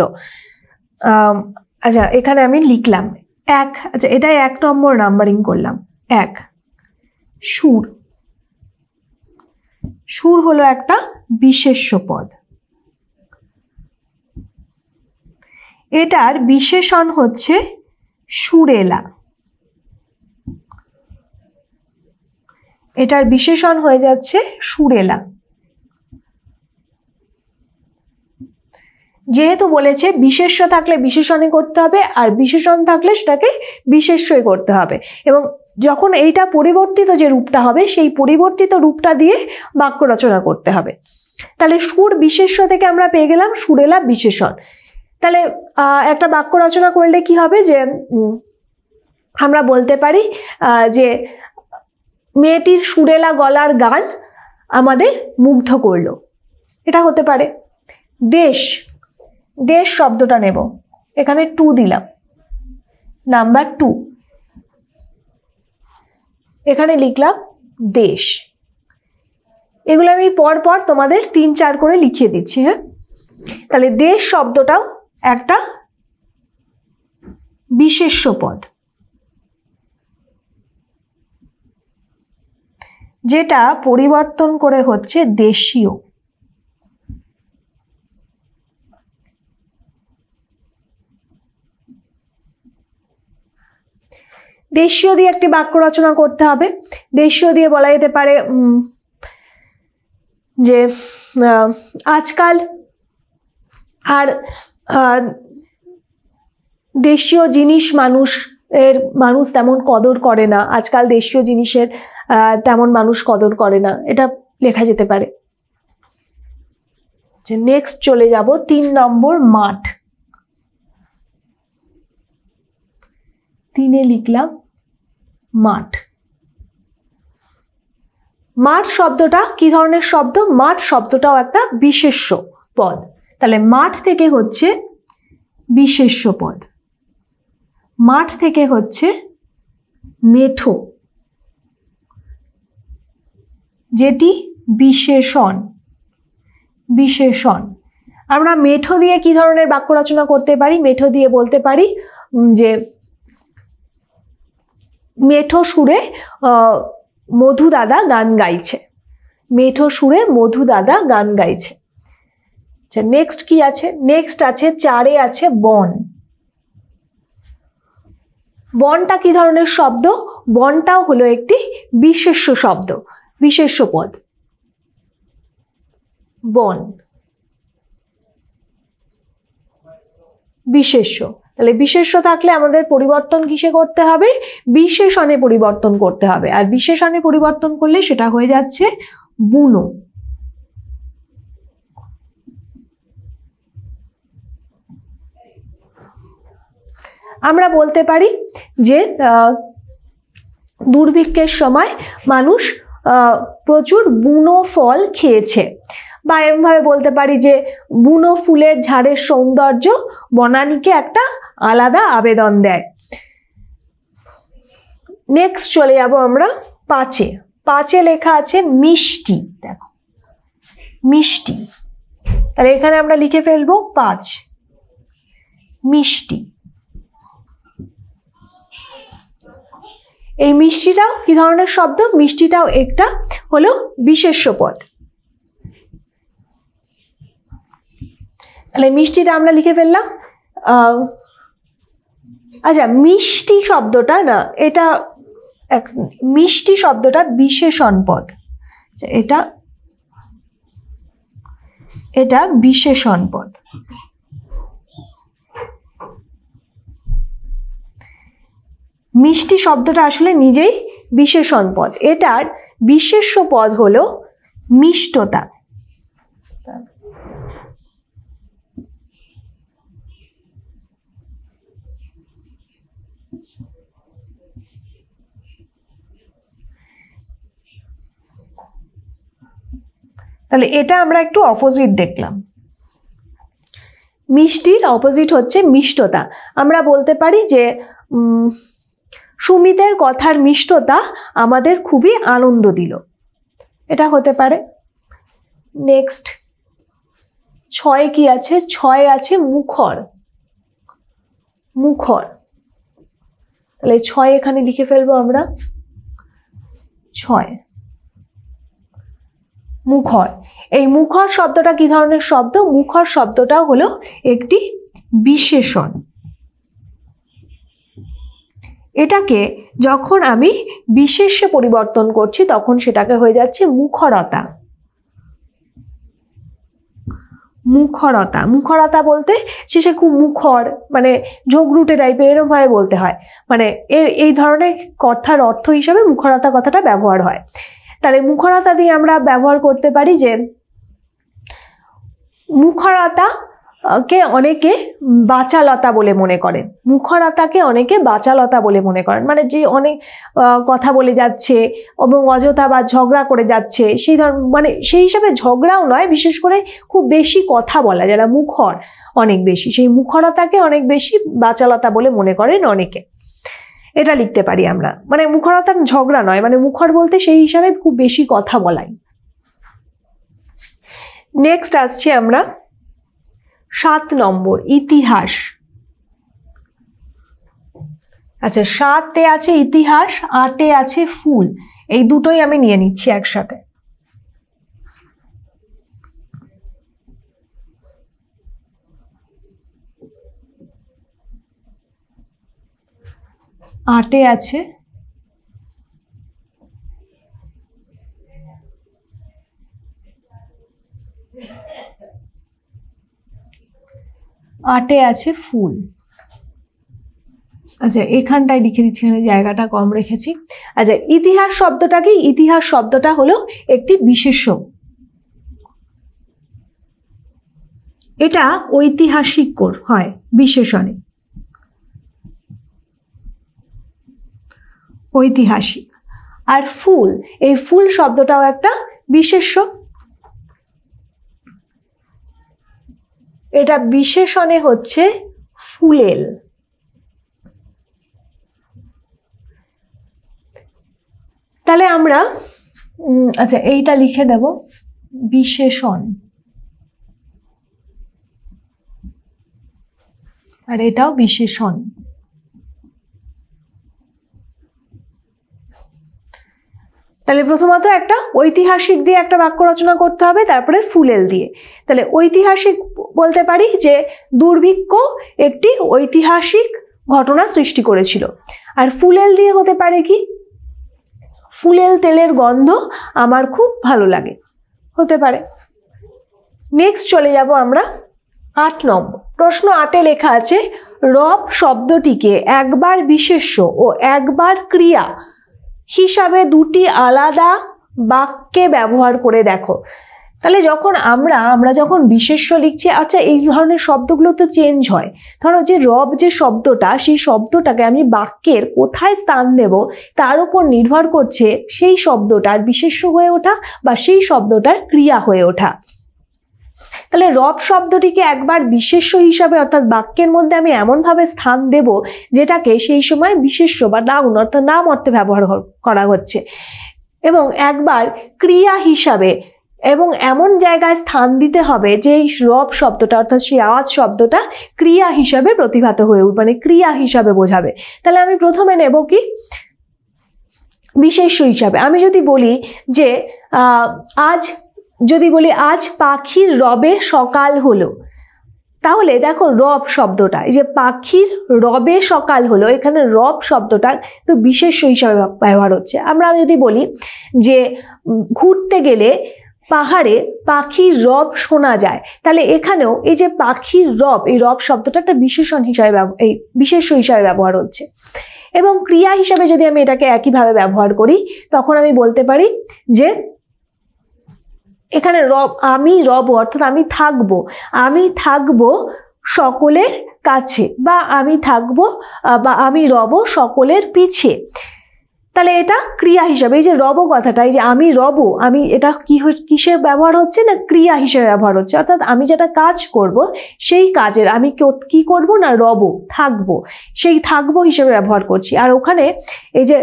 [SPEAKER 2] আচ্ছা এখানে আমি লিখলাম 1, আচ্ছা এটাই 1 নম্বর নাম্বারিং করলাম। 1 সুর, সুর হলো একটা বিশেষ্য পদ। এটার বিশেষণ হচ্ছে সুরেলা, এটার বিশেষণ হয়ে যাচ্ছে সুরেলা। যেহেতু বলেছে বিশেষ্য থাকলে বিশেষণে করতে হবে আর বিশেষণ থাকলে সেটাকে বিশেষ্যই করতে হবে, এবং যখন এইটা পরিবর্তিত যে রূপটা হবে সেই পরিবর্তিত রূপটা দিয়ে বাক্য রচনা করতে হবে। তাহলে সুর বিশেষ্য থেকে আমরা পেয়ে গেলাম সুরেলা বিশেষণ। তাহলে একটা বাক্য রচনা করলে কি হবে, যে আমরা বলতে পারি যে মেয়েটির সুরেলা গলার গান আমাদের মুগ্ধ করলো, এটা হতে পারে। দেশ, দেশ শব্দটা নেব, এখানে 2 দিলাম, নাম্বার 2, এখানে লিখলাম দেশ। এগুলো আমি পর তোমাদের 3-4 করে লিখিয়ে দিচ্ছি। হ্যাঁ, তাহলে দেশ শব্দটাও একটা বিশেষ্য পদ, যেটা পরিবর্তন করে হচ্ছে দেশীয়। দেশীয় দিয়ে একটি বাক্য রচনা করতে হবে। দেশীয় দিয়ে বলা যেতে পারে যে আজকাল আর দেশীয় জিনিস মানুষ তেমন কদর করে না, আজকাল দেশীয় জিনিসের তেমন মানুষ কদর করে না, এটা লেখা যেতে পারে। নেক্সট চলে যাব 3 নম্বর মাঠ। 3-এ লিখলাম মাঠ। মাঠ শব্দটা কি ধরনের শব্দ? মাঠ শব্দটাও একটা বিশেষ্য পদ। তাহলে মাঠ থেকে হচ্ছে বিশেষ্য পদ, মাঠ থেকে হচ্ছে মেঠো, যেটি বিশেষণ। বিশেষণ আমরা মেঠো দিয়ে কি ধরনের বাক্য রচনা করতে পারি? মেঠো দিয়ে বলতে পারি যে মেঠো সুরে মধু দাদা গান গাইছে, মেঠো সুরে মধু দাদা গান গাইছে। আচ্ছা নেক্সট কি আছে? নেক্সট আছে 4-এ আছে বন। বনটা কি ধরনের শব্দ? বনটাও হলো একটি বিশেষ্য শব্দ, বিশেষ্য পদ। বন বিশেষ্য। তাহলে বিশেষ্য থাকলে আমাদের পরিবর্তন কিসে করতে হবে? বিশেষণে পরিবর্তন করতে হবে, আর বিশেষণে পরিবর্তন করলে সেটা হয়ে যাচ্ছে বুনো। আমরা বলতে পারি যে দুর্ভিক্ষের সময় মানুষ প্রচুর বুনো ফল খেয়েছে, বা এরমভাবে বলতে পারি যে বুনো ফুলের ঝাড়ের সৌন্দর্য বনানীকে একটা আলাদা আবেদন দেয়। নেক্সট চলে যাব আমরা 5-এ। 5-এ লেখা আছে মিষ্টি। দেখো মিষ্টি, তাহলে এখানে আমরা লিখে ফেলবো 5 মিষ্টি। এই মিষ্টিটাও কি ধরনের শব্দ? মিষ্টিটাও একটা হলো বিশেষ্য পদ। তাহলে মিষ্টিটা আমরা লিখে ফেললাম। আচ্ছা মিষ্টি শব্দটা না, এটা মিষ্টি শব্দটা বিশেষণ পদ, এটা বিশেষণ পদ। মিষ্টি শব্দটা আসলে নিজেই বিশেষণ পদ। এটার বিশেষ্য পদ হলো মিষ্টতা। তাহলে এটা আমরা একটু অপোজিট দেখলাম। মিষ্টির অপোজিট হচ্ছে মিষ্টতা। আমরা বলতে পারি যে সুমিতের কথার মিষ্টতা আমাদের খুবই আনন্দ দিল, এটা হতে পারে। নেক্সট 6 কি আছে? 6 আছে মুখর। মুখর, তাহলে 6 এখানে লিখে ফেলবো আমরা। 6 মুখর। এই মুখর শব্দটা কি ধরনের শব্দ? মুখর শব্দটা হলো একটি বিশেষণ। এটাকে যখন আমি বিশেষ্যে পরিবর্তন করছি তখন সেটাকে হয়ে যাচ্ছে মুখরতা। মুখরতা, মুখরতা বলতে সে খুব মুখর, মানে ঝগড়ুটে টাইপের, এরকম ভাবে বলতে হয়, মানে এই ধরনের কথার অর্থ হিসাবে মুখরতা কথাটা ব্যবহার হয়। তাহলে মুখরতা দিয়ে আমরা ব্যবহার করতে পারি যে মুখরতা কে অনেকে বাচালতা বলে মনে করেন। মুখরতাকে অনেকে বাচালতা বলে মনে করেন, মানে যে অনেক কথা বলে যাচ্ছে এবং অযথা বা ঝগড়া করে যাচ্ছে, সেই মানে সেই হিসাবে ঝগড়াও নয়, বিশেষ করে খুব বেশি কথা বলা, যারা মুখর অনেক বেশি, সেই মুখরতাকে অনেক বেশি বাচালতা বলে মনে করেন অনেকে। এটা লিখতে পারি আমরা, মানে মুখরতার ঝগড়া নয়, মানে মুখর বলতে সেই হিসাবে খুব বেশি কথা বলাই। নেক্সট আসছি আমরা 7 নম্বর, ইতিহাস। আচ্ছা, 7-এ আছে ইতিহাস, 8-এ আছে ফুল। এই দুটোই আমি নিয়ে নিচ্ছি একসাথে। আটে আছে ফুল। আচ্ছা, এখানটায় লিখে দিচ্ছি, এখানে জায়গাটা কম রেখেছি। আচ্ছা, ইতিহাস শব্দটা কি? ইতিহাস শব্দটা হলো একটি বিশেষ্য। এটা ঐতিহাসিক হয় বিশেষণে, ঐতিহাসিক। আর ফুল, এই ফুল শব্দটাও একটা বিশেষ্য, এটা বিশেষণে হচ্ছে ফুলেল। তাহলে আমরা আচ্ছা এইটা লিখে দেব, বিশেষণ, আর এটাও বিশেষণ। তাহলে প্রথমত একটা ঐতিহাসিক দিয়ে একটা বাক্য রচনা করতে হবে, তারপরে ফুলেল দিয়ে। তাহলে ঐতিহাসিক বলতে পারি যে দুর্ভিক্ষ একটি ঐতিহাসিক ঘটনা সৃষ্টি করেছিল। আর ফুলেল দিয়ে হতে পারে কি? ফুলেল তেলের গন্ধ আমার খুব ভালো লাগে, হতে পারে। নেক্সট চলে যাব আমরা 8 নম্বর প্রশ্ন। 8-এ লেখা আছে রব শব্দটিকে একবার বিশেষ্য ও একবার ক্রিয়া হিসাবে দুটি আলাদা বাক্যে ব্যবহার করে দেখো। তাহলে যখন আমরা যখন বিশেষ্য লিখছি, আচ্ছা এই ধরনের শব্দগুলো তো চেঞ্জ হয়। ধরো যে রব যে শব্দটা, সেই শব্দটাকে আমি বাক্যের কোথায় স্থান দেব তার উপর নির্ভর করছে সেই শব্দটার বিশেষ্য হয়ে ওঠা বা সেই শব্দটার ক্রিয়া হয়ে ওঠা। তাহলে রব শব্দটিকে একবার বিশেষ্য হিসাবে অর্থাৎ বাক্যের মধ্যে আমি এমনভাবে স্থান দেব যেটাকে সেই সময় বিশেষ্য বা নাউন অর্থাৎ নাম অর্থে ব্যবহার করা হচ্ছে, এবং একবার ক্রিয়া হিসাবে এবং এমন জায়গায় স্থান দিতে হবে যে এই রব শব্দটা অর্থাৎ সেই আওয়াজ শব্দটা ক্রিয়া হিসাবে প্রতিভাত হয়ে উঠবে, মানে ক্রিয়া হিসাবে বোঝাবে। তাহলে আমি প্রথমে নেব কি বিশেষ্য হিসাবে। আমি যদি বলি যে আজ পাখির রবে সকাল হলো, তাহলে দেখো রব শব্দটা, এই যে পাখির রবে সকাল হলো, এখানে রব শব্দটা তো বিশেষ্য হিসাবে ব্যবহার হচ্ছে। আমরা যদি বলি যে ঘুরতে গেলে পাহাড়ে পাখির রব শোনা যায়, তাহলে এখানেও এই যে পাখির রব, এই রব শব্দটা একটা বিশেষণ হিসাবে এই বিশেষ্য হিসাবে ব্যবহার হচ্ছে। এবং ক্রিয়া হিসাবে যদি আমি এটাকে একইভাবে ব্যবহার করি, তখন আমি বলতে পারি যে এখানে আমি রব অর্থাৎ আমি থাকবো সকলের কাছে, বা আমি রব সকলের পিছে। তাহলে এটা ক্রিয়া হিসাবে, এই যে রব কথাটা, এই যে আমি রব, এটা কিসে ব্যবহার হচ্ছে না, ক্রিয়া হিসেবে ব্যবহার হচ্ছে। অর্থাৎ আমি যেটা কাজ করব সেই কাজের আমি কি করব না, রব, থাকবো, সেই থাকবো হিসেবে ব্যবহার করছি। আর ওখানে এই যে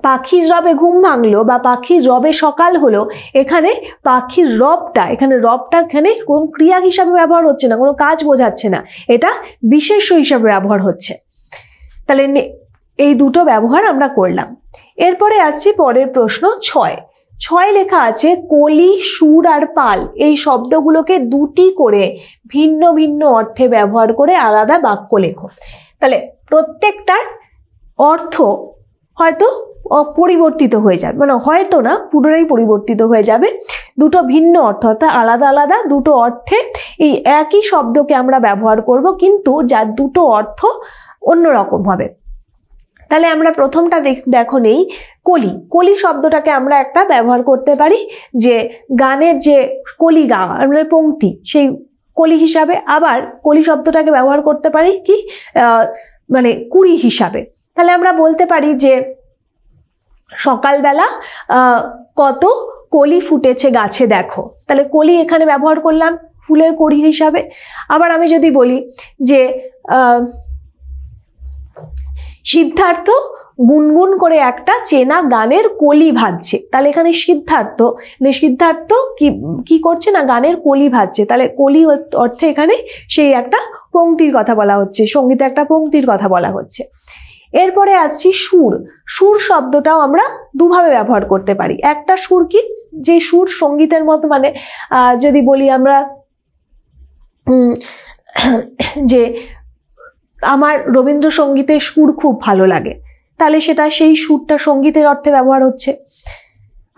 [SPEAKER 2] পাখির রবে ঘুম ভাঙলো বা পাখির রবে সকাল হলো, এখানে পাখির রবটা এখানে কোন ক্রিয়া হিসাবে ব্যবহার হচ্ছে না, কোনো কাজ বোঝাচ্ছে না, এটা বিশেষ্য হিসাবে ব্যবহার হচ্ছে। তাহলে এই দুটো ব্যবহার আমরা করলাম। এরপরে আসছি পরের প্রশ্ন 6 লেখা আছে কলি, সুর আর পাল এই শব্দগুলোকে দুটি করে ভিন্ন ভিন্ন অর্থে ব্যবহার করে আলাদা বাক্য লেখো। তাহলে প্রত্যেকটার অর্থ হয়তো পরিবর্তিত হয়ে যাবে, মানে হয়তো না, পুরোটাই পরিবর্তিত হয়ে যাবে। দুটো ভিন্ন অর্থ, অর্থাৎ আলাদা আলাদা দুটো অর্থে এই একই শব্দকে আমরা ব্যবহার করব, কিন্তু যার দুটো অর্থ অন্যরকম হবে। তাহলে আমরা প্রথমটা দেখো নেই, কলি শব্দটাকে আমরা একটা ব্যবহার করতে পারি যে গানের যে কলি গা মানে পংক্তি, সেই কলি হিসাবে। আবার কলি শব্দটাকে ব্যবহার করতে পারি কি মানে কুড়ি হিসাবে। তাহলে আমরা বলতে পারি যে সকালবেলা কত কলি ফুটেছে গাছে দেখো, তাহলে কলি এখানে ব্যবহার করলাম ফুলের কুড়ি হিসাবে। আবার আমি যদি বলি যে সিদ্ধার্থ গুনগুন করে একটা চেনা গানের কলি ভাজছে, তাহলে এখানে সিদ্ধার্থ কি করছে না, গানের কলি ভাজছে। তাহলে কলি অর্থে এখানে সেই একটা পংক্তির কথা বলা হচ্ছে, সঙ্গীতে একটা পংক্তির কথা বলা হচ্ছে। এরপরে আসছি সুর শব্দটাও আমরা দুভাবে ব্যবহার করতে পারি। একটা সুর কি, যে সুর সঙ্গীতের মতো, মানে যদি বলি আমরা যে আমার রবীন্দ্রসঙ্গীতের সুর খুব ভালো লাগে, তাহলে সেই সুরটা সঙ্গীতের অর্থে ব্যবহার হচ্ছে।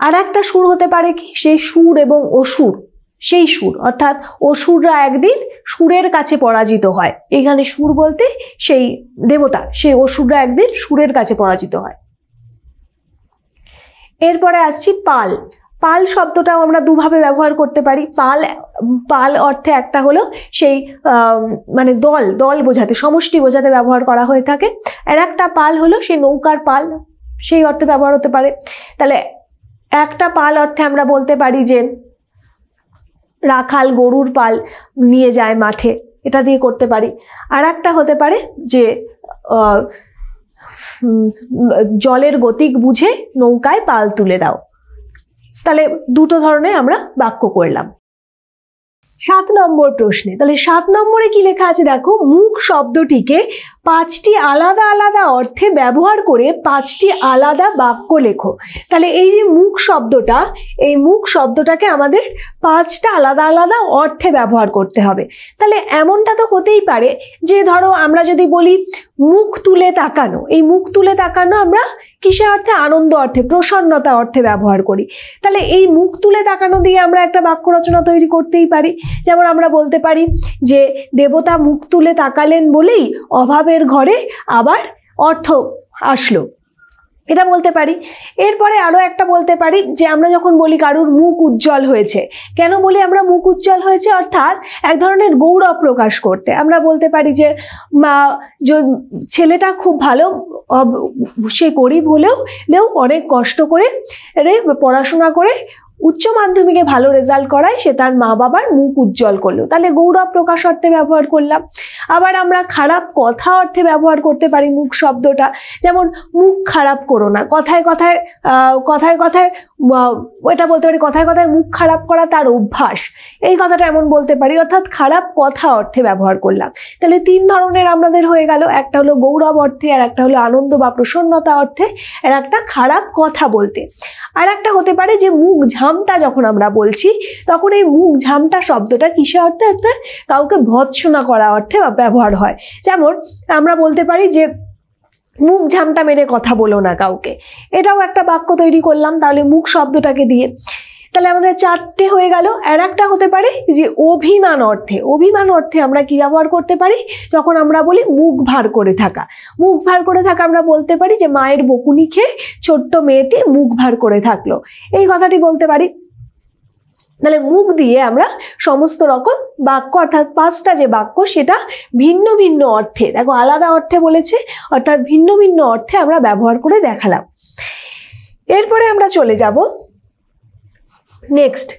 [SPEAKER 2] আর একটা সুর হতে পারে কি, সেই সুর এবং অসুর, সেই সুর অর্থাৎ অসুররা একদিন সুরের কাছে পরাজিত হয়। এখানে সুর বলতে সেই দেবতা, সেই অসুররা একদিন সুরের কাছে পরাজিত হয়। এরপরে আসছি পাল শব্দটাও আমরা দুভাবে ব্যবহার করতে পারি। পাল অর্থে একটা হলো সেই মানে দল বোঝাতে, সমষ্টি বোঝাতে ব্যবহার করা হয়ে থাকে। আর একটা পাল হলো সেই নৌকার পাল, সেই অর্থে ব্যবহার হতে পারে। তাহলে একটা পাল অর্থে আমরা বলতে পারি যে রাখাল গরুর পাল নিয়ে যায় মাঠে, এটা দিয়ে করতে পারি। আর একটা হতে পারে যে জলের গতিক বুঝে নৌকায় পাল তুলে দাও। তাহলে দুটো ধরনের আমরা বাক্য করলাম। 7 নম্বর প্রশ্নে, তাহলে 7 নম্বরে কি লেখা আছে দেখো, মুখ শব্দটিকে 5টি আলাদা আলাদা অর্থে ব্যবহার করে 5টি আলাদা বাক্য লেখো। তাহলে এই যে মুখ শব্দটা, এই মুখ শব্দটাকে আমাদের 5টা আলাদা আলাদা অর্থে ব্যবহার করতে হবে। তাহলে এমনটা তো হতেই পারে যে ধরো আমরা যদি বলি মুখ তুলে তাকানো, এই মুখ তুলে তাকানো আমরা কিসের অর্থে, আনন্দ অর্থে, প্রসন্নতা অর্থে ব্যবহার করি। তাহলে এই মুখ তুলে তাকানো দিয়ে আমরা একটা বাক্য রচনা তৈরি করতেই পারি। যেমন আমরা বলতে পারি যে দেবতা মুখ তুলে তাকালেন বলেই অভাবের ঘরে আবার অর্থ আসলো, এটা বলতে পারি। এরপরে আরো একটা বলতে পারি যে আমরা যখন বলি কারুর মুখ উজ্জ্বল হয়েছে, কেন বলি আমরা মুখ উজ্জ্বল হয়েছে, অর্থাৎ এক ধরনের গৌরব প্রকাশ করতে। আমরা বলতে পারি যে ছেলেটা খুব ভালো, সে গরিব হলেও অনেক কষ্ট করে পড়াশোনা করে উচ্চ মাধ্যমিকে ভালো রেজাল্ট করায় সে তার মা বাবার মুখ উজ্জ্বল করলো, তাহলে গৌরব প্রকাশ অর্থে ব্যবহার করলাম। আবার আমরা খারাপ কথা অর্থে ব্যবহার করতে পারি মুখ শব্দটা, যেমন মুখ খারাপ করো না, কথায় কথায় এটা বলতে পারি কথায় কথায় মুখ খারাপ করা তার অভ্যাস, এই কথাটা এমন বলতে পারি, অর্থাৎ খারাপ কথা অর্থে ব্যবহার করলাম। তাহলে 3 ধরনের আমাদের হয়ে গেল, একটা হলো গৌরব অর্থে, আর একটা হলো আনন্দ বা প্রসন্নতা অর্থে, আর একটা খারাপ কথা বলতে। আর একটা হতে পারে যে মুখ ঝামটা যখন আমরা বলছি তখন এই মুখ ঝামটা শব্দটা কিসের অর্থে, অর্থাৎ কাউকে ভৎসনা করা অর্থে ব্যবহার হয়। যেমন আমরা বলতে পারি যে মুখ ঝামটা মেরে কথা বলো না কাউকে, এটাও একটা বাক্য তৈরি করলাম তাহলে মুখ শব্দটাকে দিয়ে। তাহলে আমাদের 4টে হয়ে গেল। আর একটা হতে পারে যে অভিমান অর্থে আমরা কি ব্যবহার করতে পারি, যখন আমরা বলি মুখ ভার করে থাকা, আমরা বলতে পারি যে মায়ের বকুনি খেয়ে ছোট্ট মেয়েটি মুখ ভার করে থাকলো, এই কথাটি বলতে পারি। তাহলে মুখ দিয়ে আমরা সমস্ত রকম বাক্য অর্থাৎ 5টা যে বাক্য সেটা ভিন্ন ভিন্ন অর্থে, দেখো আলাদা অর্থে বলেছে, অর্থাৎ ভিন্ন ভিন্ন অর্থে আমরা ব্যবহার করে দেখালাম। এরপরে আমরা চলে যাব নেক্সট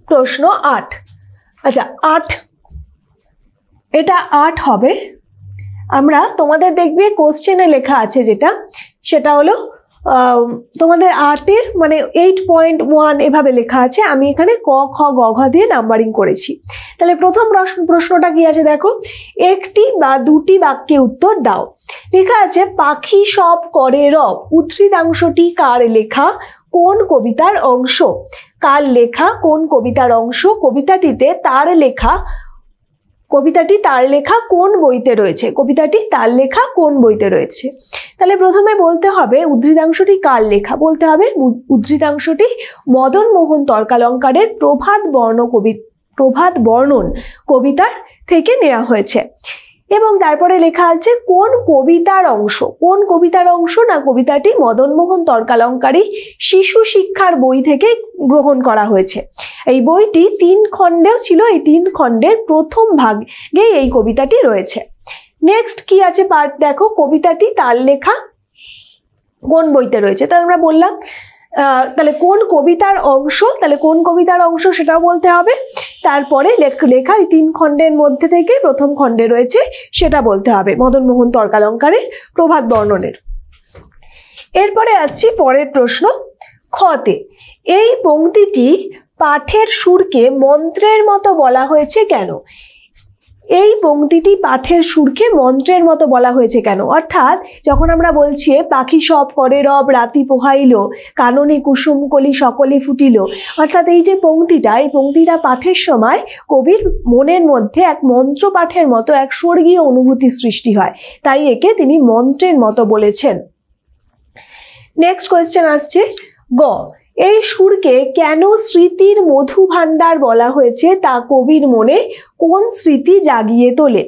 [SPEAKER 2] প্রশ্ন 8। আচ্ছা 8, এটা 8 হবে। আমরা তোমাদের দেখবে কোশ্চেনে লেখা আছে যেটা, সেটা হলো তোমাদের 8-এর মানে 8.1 এভাবে লেখা আছে, আমি এখানে ক খ গ ঘ দিয়ে নাম্বারিং করেছি। তাহলে প্রথম প্রশ্নটা কি আছে দেখো, একটি বা দুটি বাক্যে উত্তর দাও। লেখা আছে পাখি সব করে রব, উদ্ধৃতাংশটি কার লেখা, কোন কবিতার অংশ? কার লেখা, কোন কবিতার অংশ? কবিতাটি তার লেখা কোন বইতে রয়েছে? কবিতাটি তার লেখা কোন বইতে রয়েছে? তাহলে প্রথমে বলতে হবে উদ্ধৃতাংশটি কার লেখা, বলতে হবে উদ্ধৃতাংশটি মদন মোহন তর্কালঙ্কারের প্রভাত বর্ণন কবিতার থেকে নেওয়া হয়েছে। এবং তারপরে লেখা আছে কোন কবিতার অংশ, কোন কবিতার অংশ না, কবিতাটি মদন মোহন তর্কালঙ্কারী শিশু শিক্ষার বই থেকে গ্রহণ করা হয়েছে। এই বইটি 3 খণ্ডেও ছিল, এই 3 খণ্ডের প্রথম ভাগে এই কবিতাটি রয়েছে। নেক্সট কি আছে পার্ট দেখো, কবিতাটি তার লেখা কোন বইতে রয়েছে। তাহলে আমরা বললাম তাহলে কোন কবিতার অংশ, তাহলে কোন কবিতার অংশ সেটাও বলতে হবে। তারপরে লেখা এই 3 খণ্ডের মধ্যে থেকে প্রথম খণ্ডে রয়েছে সেটা বলতে হবে, মদন মোহন তর্কালঙ্কারের প্রভাত বর্ণনের। এরপরে আসছি পরের প্রশ্ন খতে, এই পংক্তিটি পাঠের সুরকে মন্ত্রের মতো বলা হয়েছে কেন? এই পংক্তিটি পাঠের সুরকে মন্ত্রের মতো বলা হয়েছে কেন? অর্থাৎ যখন আমরা বলছি পাখি সব করে রব, রাতি পোহাইল, কাননে কুসুম কলি সকলে ফুটিল, অর্থাৎ এই যে পংক্তিটা, এই পংক্তিটা পাঠের সময় কবির মনের মধ্যে এক মন্ত্র পাঠের মতো এক স্বর্গীয় অনুভূতি সৃষ্টি হয়, তাই একে তিনি মন্ত্রের মতো বলেছেন। নেক্সট কোয়েশ্চেন আসছে গ, এই সুরকে কেন স্মৃতির মধু ভাণ্ডার বলা হয়েছে তা কবির মনে কোন স্মৃতি জাগিয়ে তোলে?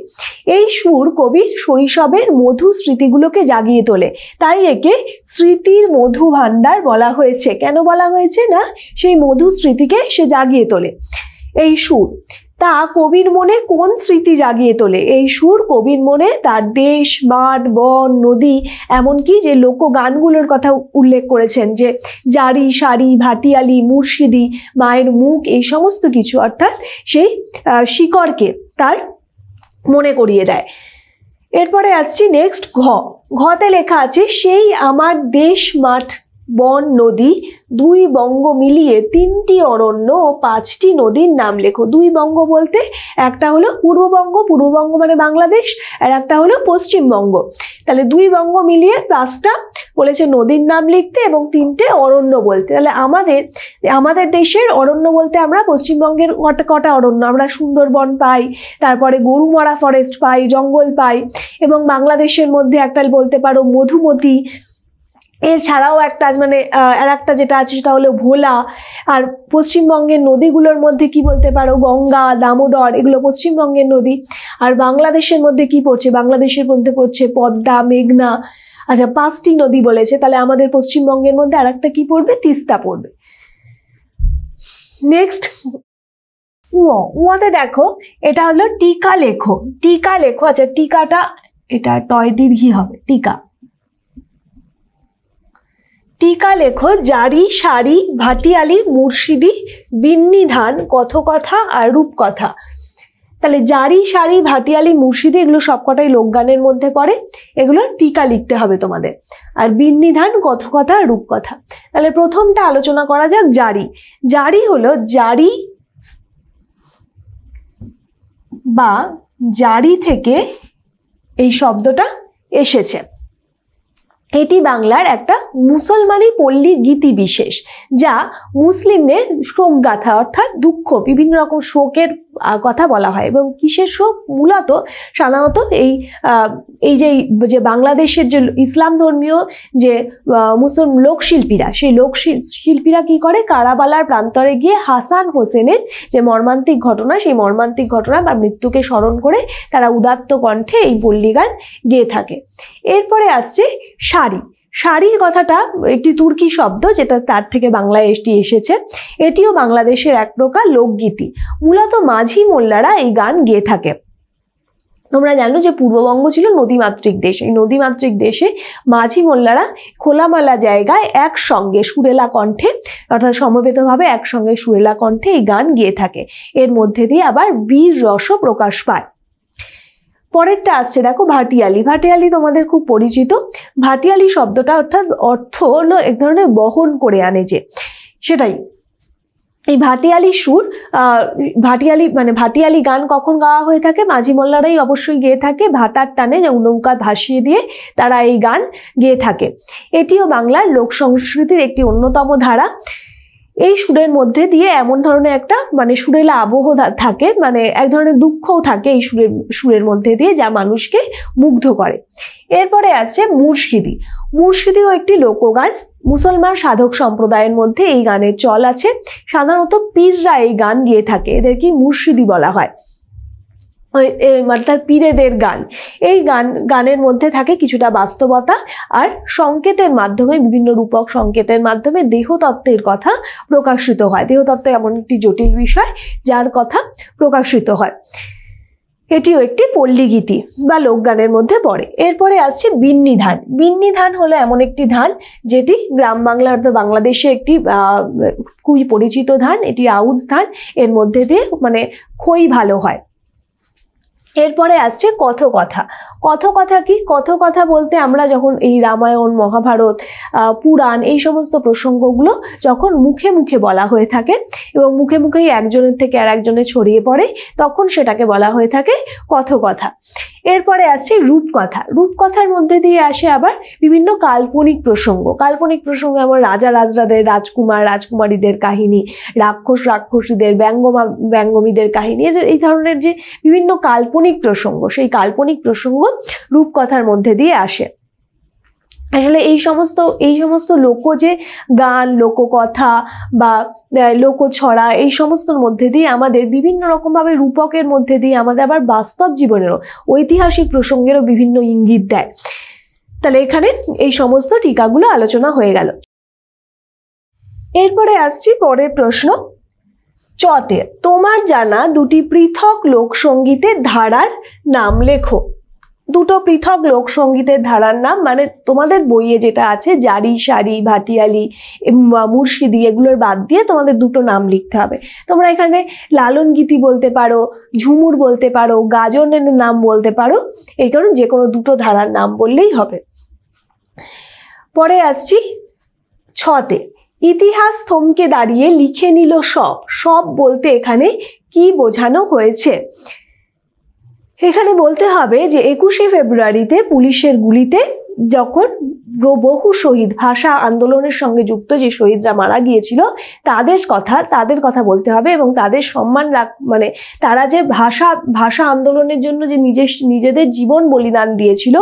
[SPEAKER 2] এই সুর কবির শৈশবের মধু স্মৃতিগুলোকে জাগিয়ে তোলে, তাই একে স্মৃতির মধু ভাণ্ডার বলা হয়েছে। কেন বলা হয়েছে না, সেই মধু স্মৃতিকে সে জাগিয়ে তোলে। এই সুর তা কবির মনে কোন স্মৃতি জাগিয়ে তোলে? এই সুর কবির মনে তার দেশ, মাঠ, বন, নদী, এমনকি যে লোকগানগুলোর কথা উল্লেখ করেছেন, যে জারি, সারি, ভাটিয়ালি, মুর্শিদি, মায়ের মুখ, এই সমস্ত কিছু, অর্থাৎ সেই শিকড়কে তার মনে করিয়ে দেয়। এরপরে আসছি নেক্সট ঘ। ঘতে লেখা আছে সেই আমার দেশ, মাঠ, বন, নদী, 2 বঙ্গ মিলিয়ে 3টি অরণ্য ও 5টি নদীর নাম লেখো। 2 বঙ্গ বলতে একটা হলো পূর্ববঙ্গ, পূর্ববঙ্গ মানে বাংলাদেশ, আর একটা হলো পশ্চিমবঙ্গ। তাহলে 2 বঙ্গ মিলিয়ে 5টা বলেছে নদীর নাম লিখতে এবং 3টে অরণ্য বলতে। তাহলে আমাদের দেশের অরণ্য বলতে আমরা পশ্চিমবঙ্গের কটা অরণ্য, আমরা সুন্দরবন পাই, তারপরে গরুমারা ফরেস্ট পাই, জঙ্গল পাই, এবং বাংলাদেশের মধ্যে একটা বলতে পারো মধুমতি, এছাড়াও একটা মানে আর একটা যেটা আছে সেটা হলো ভোলা। আর পশ্চিমবঙ্গের নদীগুলোর মধ্যে কি বলতে পারো, গঙ্গা, দামোদর, এগুলো পশ্চিমবঙ্গের নদী। আর বাংলাদেশের মধ্যে কি পড়ছে, বাংলাদেশের মধ্যে পড়ছে পদ্মা, মেঘনা। আচ্ছা 5টি নদী বলেছে, তাহলে আমাদের পশ্চিমবঙ্গের মধ্যে আর একটা কি পড়বে, তিস্তা পড়বে। নেক্সট উয়াতে দেখো এটা হলো টিকা লেখো, টিকা লেখো। আচ্ছা টিকাটা এটা টয় দীর্ঘি হবে, টিকা। টিকা লেখো জারি, সারি, ভাটিয়ালি, মুর্শিদি, বিন্নি ধান, কথকথা আর রূপকথা। তাহলে জারি, সারি, ভাটিয়ালি, মুর্শিদি এগুলো সবকটাই লোকগানের মধ্যে পড়ে, এগুলো টিকা লিখতে হবে তোমাদের। আর বিন্নি ধান, কথকথা আর রূপকথা। তাহলে প্রথমটা আলোচনা করা যাক জারি। জারি হলো জারি বা জারি থেকে এই শব্দটা এসেছে। এটি বাংলার একটা মুসলমানি পল্লী গীতি বিশেষ, যা মুসলিমদের শোক গাথা অর্থাৎ দুঃখ, বিভিন্ন রকম শোকের কথা বলা হয়। এবং কিসের শোক? মূলত সাধারণত এই যে বাংলাদেশের যে ইসলাম ধর্মীয় যে মুসলিম লোকশিল্পীরা, সেই লোকশিল্পীরা কি করে, কারাবালার প্রান্তরে গিয়ে হাসান হোসেনের যে মর্মান্তিক ঘটনা, সেই মর্মান্তিক ঘটনা বা মৃত্যুকে স্মরণ করে তারা উদাত্ত কণ্ঠে এই পল্লী গান গেয়ে থাকে। এরপরে আসছে সারি। শাড়ির কথাটা একটি তুর্কি শব্দ, যেটা তার থেকে বাংলায় এসেছে। এটিও বাংলাদেশের এক প্রকার লোকগীতি। মূলত মাঝি মোল্লারা এই গান গেয়ে থাকে। তোমরা জানো যে পূর্ববঙ্গ ছিল নদীমাতৃক দেশ। এই নদীমাতৃক দেশে মাঝি মোল্লারা খোলামেলা জায়গায় একসঙ্গে সুরেলা কণ্ঠে, অর্থাৎ সমবেতভাবে একসঙ্গে সুরেলা কণ্ঠে এই গান গেয়ে থাকে। এর মধ্যে দিয়ে আবার বীর রসও প্রকাশ পায়। পরেরটা আসছে দেখো ভাটিয়ালি। ভাটিয়ালি তোমাদের খুব পরিচিত। ভাটিয়ালি শব্দটা অর্থাৎ অর্থ হলো এক ধরনের বহন করে আনে, যে সেটাই এই ভাটিয়ালি সুর। ভাটিয়ালি গান কখন গাওয়া হয়ে থাকে? মাঝি মোল্লারাই অবশ্যই গেয়ে থাকে। ভাটার টানে নৌকা ভাসিয়ে দিয়ে তারা এই গান গেয়ে থাকে। এটিও বাংলার লোক সংস্কৃতির একটি অন্যতম ধারা। এই সুরের মধ্যে দিয়ে এমন ধরনের একটা সুরেলা আবহ থাকে, এক ধরনের দুঃখও থাকে এই সুরের মধ্যে দিয়ে, যা মানুষকে মুগ্ধ করে। এরপরে আছে মুর্শিদি। মুর্শিদিও একটি লোকগান। মুসলমান সাধক সম্প্রদায়ের মধ্যে এই গানের চল আছে। সাধারণত পীররা এই গান গেয়ে থাকে, এদেরকে মুর্শিদি বলা হয়, অর্থাৎ পীরেদের গান। এই গানের মধ্যে থাকে কিছুটা বাস্তবতা আর সংকেতের মাধ্যমে, বিভিন্ন রূপক সংকেতের মাধ্যমে দেহতত্ত্বের কথা প্রকাশিত হয়। দেহতত্ত্ব এমন একটি জটিল বিষয় যার কথা প্রকাশিত হয়। এটিও একটি পল্লী গীতি বা লোকগানের মধ্যে পড়ে। এরপরে আসছে বিন্নি ধান। বিন্নি ধান হলো এমন একটি ধান যেটি গ্রাম বাংলা অর্থাৎ বাংলাদেশে একটি খুবই পরিচিত ধান। এটি আউশ ধান। এর মধ্যে দিয়ে খই ভালো হয়। এরপরে আসছে কথকথা। কথকথা কি? কথকথা বলতে আমরা যখন এই রামায়ণ, মহাভারত, পুরাণ, এই সমস্ত প্রসঙ্গগুলো যখন মুখে মুখে বলা হয়ে থাকে এবং মুখে মুখেই একজনের থেকে আর একজনে ছড়িয়ে পড়ে, তখন সেটাকে বলা হয়ে থাকে কথকথা। এরপরে আসছে রূপকথা। রূপকথার মধ্যে দিয়ে আসে আবার বিভিন্ন কাল্পনিক প্রসঙ্গ। কাল্পনিক প্রসঙ্গ এমন রাজা রাজরাদের, রাজকুমার রাজকুমারীদের কাহিনী, রাক্ষস রাক্ষসীদের, ব্যঙ্গমীদের কাহিনী, এই ধরনের যে বিভিন্ন কাল্পনিক প্রসঙ্গ, সেই কাল্পনিক প্রসঙ্গ রূপকথার মধ্যে দিয়ে আসে। আসলে এই সমস্ত লোকজে গান, লোককথা বা লোকছড়া, এই সমস্তর মধ্যে দিয়ে আমাদের বিভিন্ন রকমভাবে রূপকের মধ্যে দিয়ে আমাদের আবার বাস্তব জীবনেরও, ঐতিহাসিক প্রসঙ্গেরও বিভিন্ন ইঙ্গিত দেয়। তাহলে এখানে এই সমস্ত টিকাগুলো আলোচনা হয়ে গেল। এরপরে আসছি পরের প্রশ্ন। চতে তোমার জানা দুটি পৃথক লোকসঙ্গীতের ধারার নাম লেখো। দুটো পৃথক লোকসঙ্গীতের ধারার নাম, তোমাদের বইয়ে যেটা আছে জারি, সারি, ভাটিয়ালি, মুর্শিদি, এগুলোর বাদ দিয়ে তোমাদের দুটো নাম লিখতে হবে। তোমরা এখানে লালন গীতি বলতে পারো, ঝুমুর বলতে পারো, গাজনের নাম বলতে পারো। এই কারণে যে কোনো দুটো ধারার নাম বললেই হবে। পরে আসছি ছতে। ইতিহাস থমকে দাঁড়িয়ে লিখে নিল সব। সব বলতে এখানে কি বোঝানো হয়েছে? এখানে বলতে হবে যে 21শে ফেব্রুয়ারিতে পুলিশের গুলিতে যখন বহু শহীদ, ভাষা আন্দোলনের সঙ্গে যুক্ত যে শহীদরা মারা গিয়েছিল, তাদের কথা বলতে হবে এবং তাদের সম্মান তারা যে ভাষা আন্দোলনের জন্য যে নিজেদের জীবন বলিদান দিয়েছিল,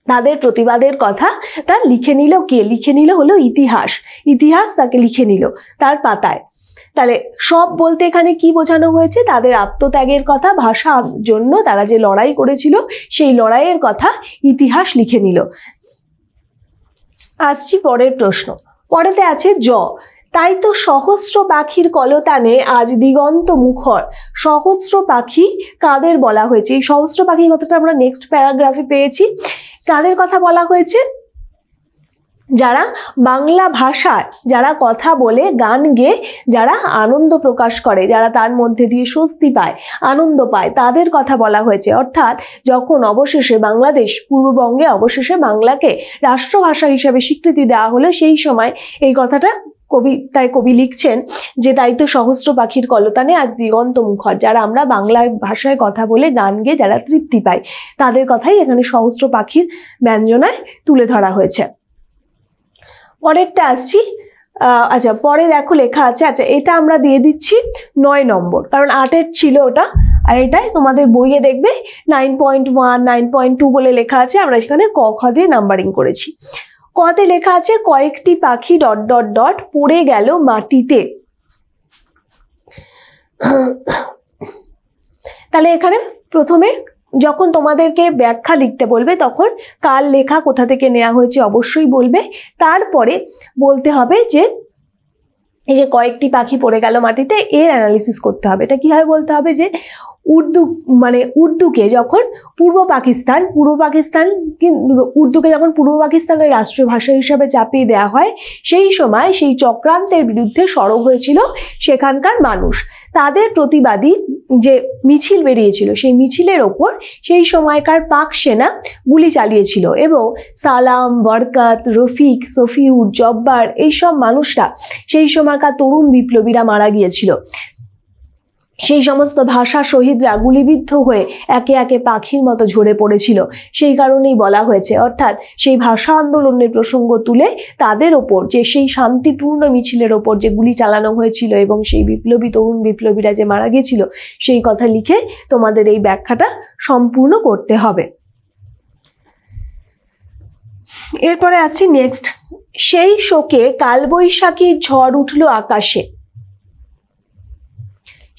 [SPEAKER 2] তাদের প্রতিবাদের কথা তা লিখে নিল কে? লিখে নিল হলো ইতিহাস তাকে লিখে নিল তার পাতায়। তাহলে সব বলতে এখানে কি বোঝানো হয়েছে? তাদের আত্মত্যাগের কথা, ভাষার জন্য তারা যে লড়াই করেছিল সেই লড়াইয়ের কথা ইতিহাস লিখে নিল। আসছি পরের প্রশ্ন। পরেতে আছে জ। তাই তো সহস্র পাখির কলতানে আজ দিগন্ত মুখর। সহস্র পাখি কাদের বলা হয়েছে? এই সহস্র পাখির কথাটা আমরা নেক্সট প্যারাগ্রাফে পেয়েছি। কাদের কথা বলা হয়েছে? যারা বাংলা ভাষায় যারা কথা বলে, গান গেয়ে যারা আনন্দ প্রকাশ করে, যারা তার মধ্যে দিয়ে স্বস্তি পায়, আনন্দ পায়, তাদের কথা বলা হয়েছে। অর্থাৎ যখন অবশেষে বাংলাদেশ, পূর্ববঙ্গে অবশেষে বাংলাকে রাষ্ট্রভাষা হিসেবে স্বীকৃতি দেওয়া হলো, সেই সময় এই কথাটা কবি লিখছেন যে তাই তো সহস্র পাখির কলতানে আজ দিগন্ত মুখর। যারা আমরা বাংলা ভাষায় কথা বলে, গান গেয়ে যারা তৃপ্তি পাই, তাদের কথাই এখানে সহস্র পাখির ব্যঞ্জনায় তুলে ধরা হয়েছে। পরেরটা আসছি। আচ্ছা, পরে দেখো লেখা আছে, আচ্ছা এটা আমরা দিয়ে দিচ্ছি 9 নম্বর, কারণ 8-এর ছিল ওটা, আর এটাই তোমাদের বইয়ে দেখবে 9.1, 9.2 বলে লেখা আছে। আমরা এখানে ক খ দিয়ে নাম্বারিং করেছি। কতে লেখা আছে কয়েকটি পাখি ... পড়ে গেল মাটিতে। তাহলে এখানে প্রথমে যখন তোমাদেরকে ব্যাখ্যা লিখতে বলবে তখন কার লেখা কোথা থেকে নেওয়া হয়েছে অবশ্যই বলবে। তারপরে বলতে হবে যে এই যে কয়েকটি পাখি পড়ে গেল মাটিতে, এর অ্যানালিসিস করতে হবে। এটা কিভাবে বলতে হবে যে উর্দুকে যখন পূর্ব পাকিস্তানের রাষ্ট্রীয় ভাষা হিসাবে চাপিয়ে দেওয়া হয়, সেই সময় সেই চক্রান্তের বিরুদ্ধে সরব হয়েছিল সেখানকার মানুষ। তাদের প্রতিবাদী যে মিছিল বেরিয়েছিল, সেই মিছিলের ওপর সেই সময়কার পাক সেনা গুলি চালিয়েছিল এবং সালাম, বরকত, রফিক, সফিউর, জব্বার এইসব মানুষরা, সেই সময়কার তরুণ বিপ্লবীরা মারা গিয়েছিল। সেই সমস্ত ভাষা শহীদরা গুলিবিদ্ধ হয়ে একে একে পাখির মতো ঝরে পড়েছিল। সেই কারণেই বলা হয়েছে, অর্থাৎ সেই ভাষা আন্দোলনের প্রসঙ্গ তুলে তাদের ওপর যে সেই শান্তিপূর্ণ মিছিলের ওপর যে গুলি চালানো হয়েছিল এবং সেই তরুণ বিপ্লবীরা যে মারা গিয়েছিল, সেই কথা লিখে তোমাদের এই ব্যাখ্যাটা সম্পূর্ণ করতে হবে। এরপরে আছি নেক্সট, সেই শোকে কালবৈশাখীর ঝড় উঠল আকাশে।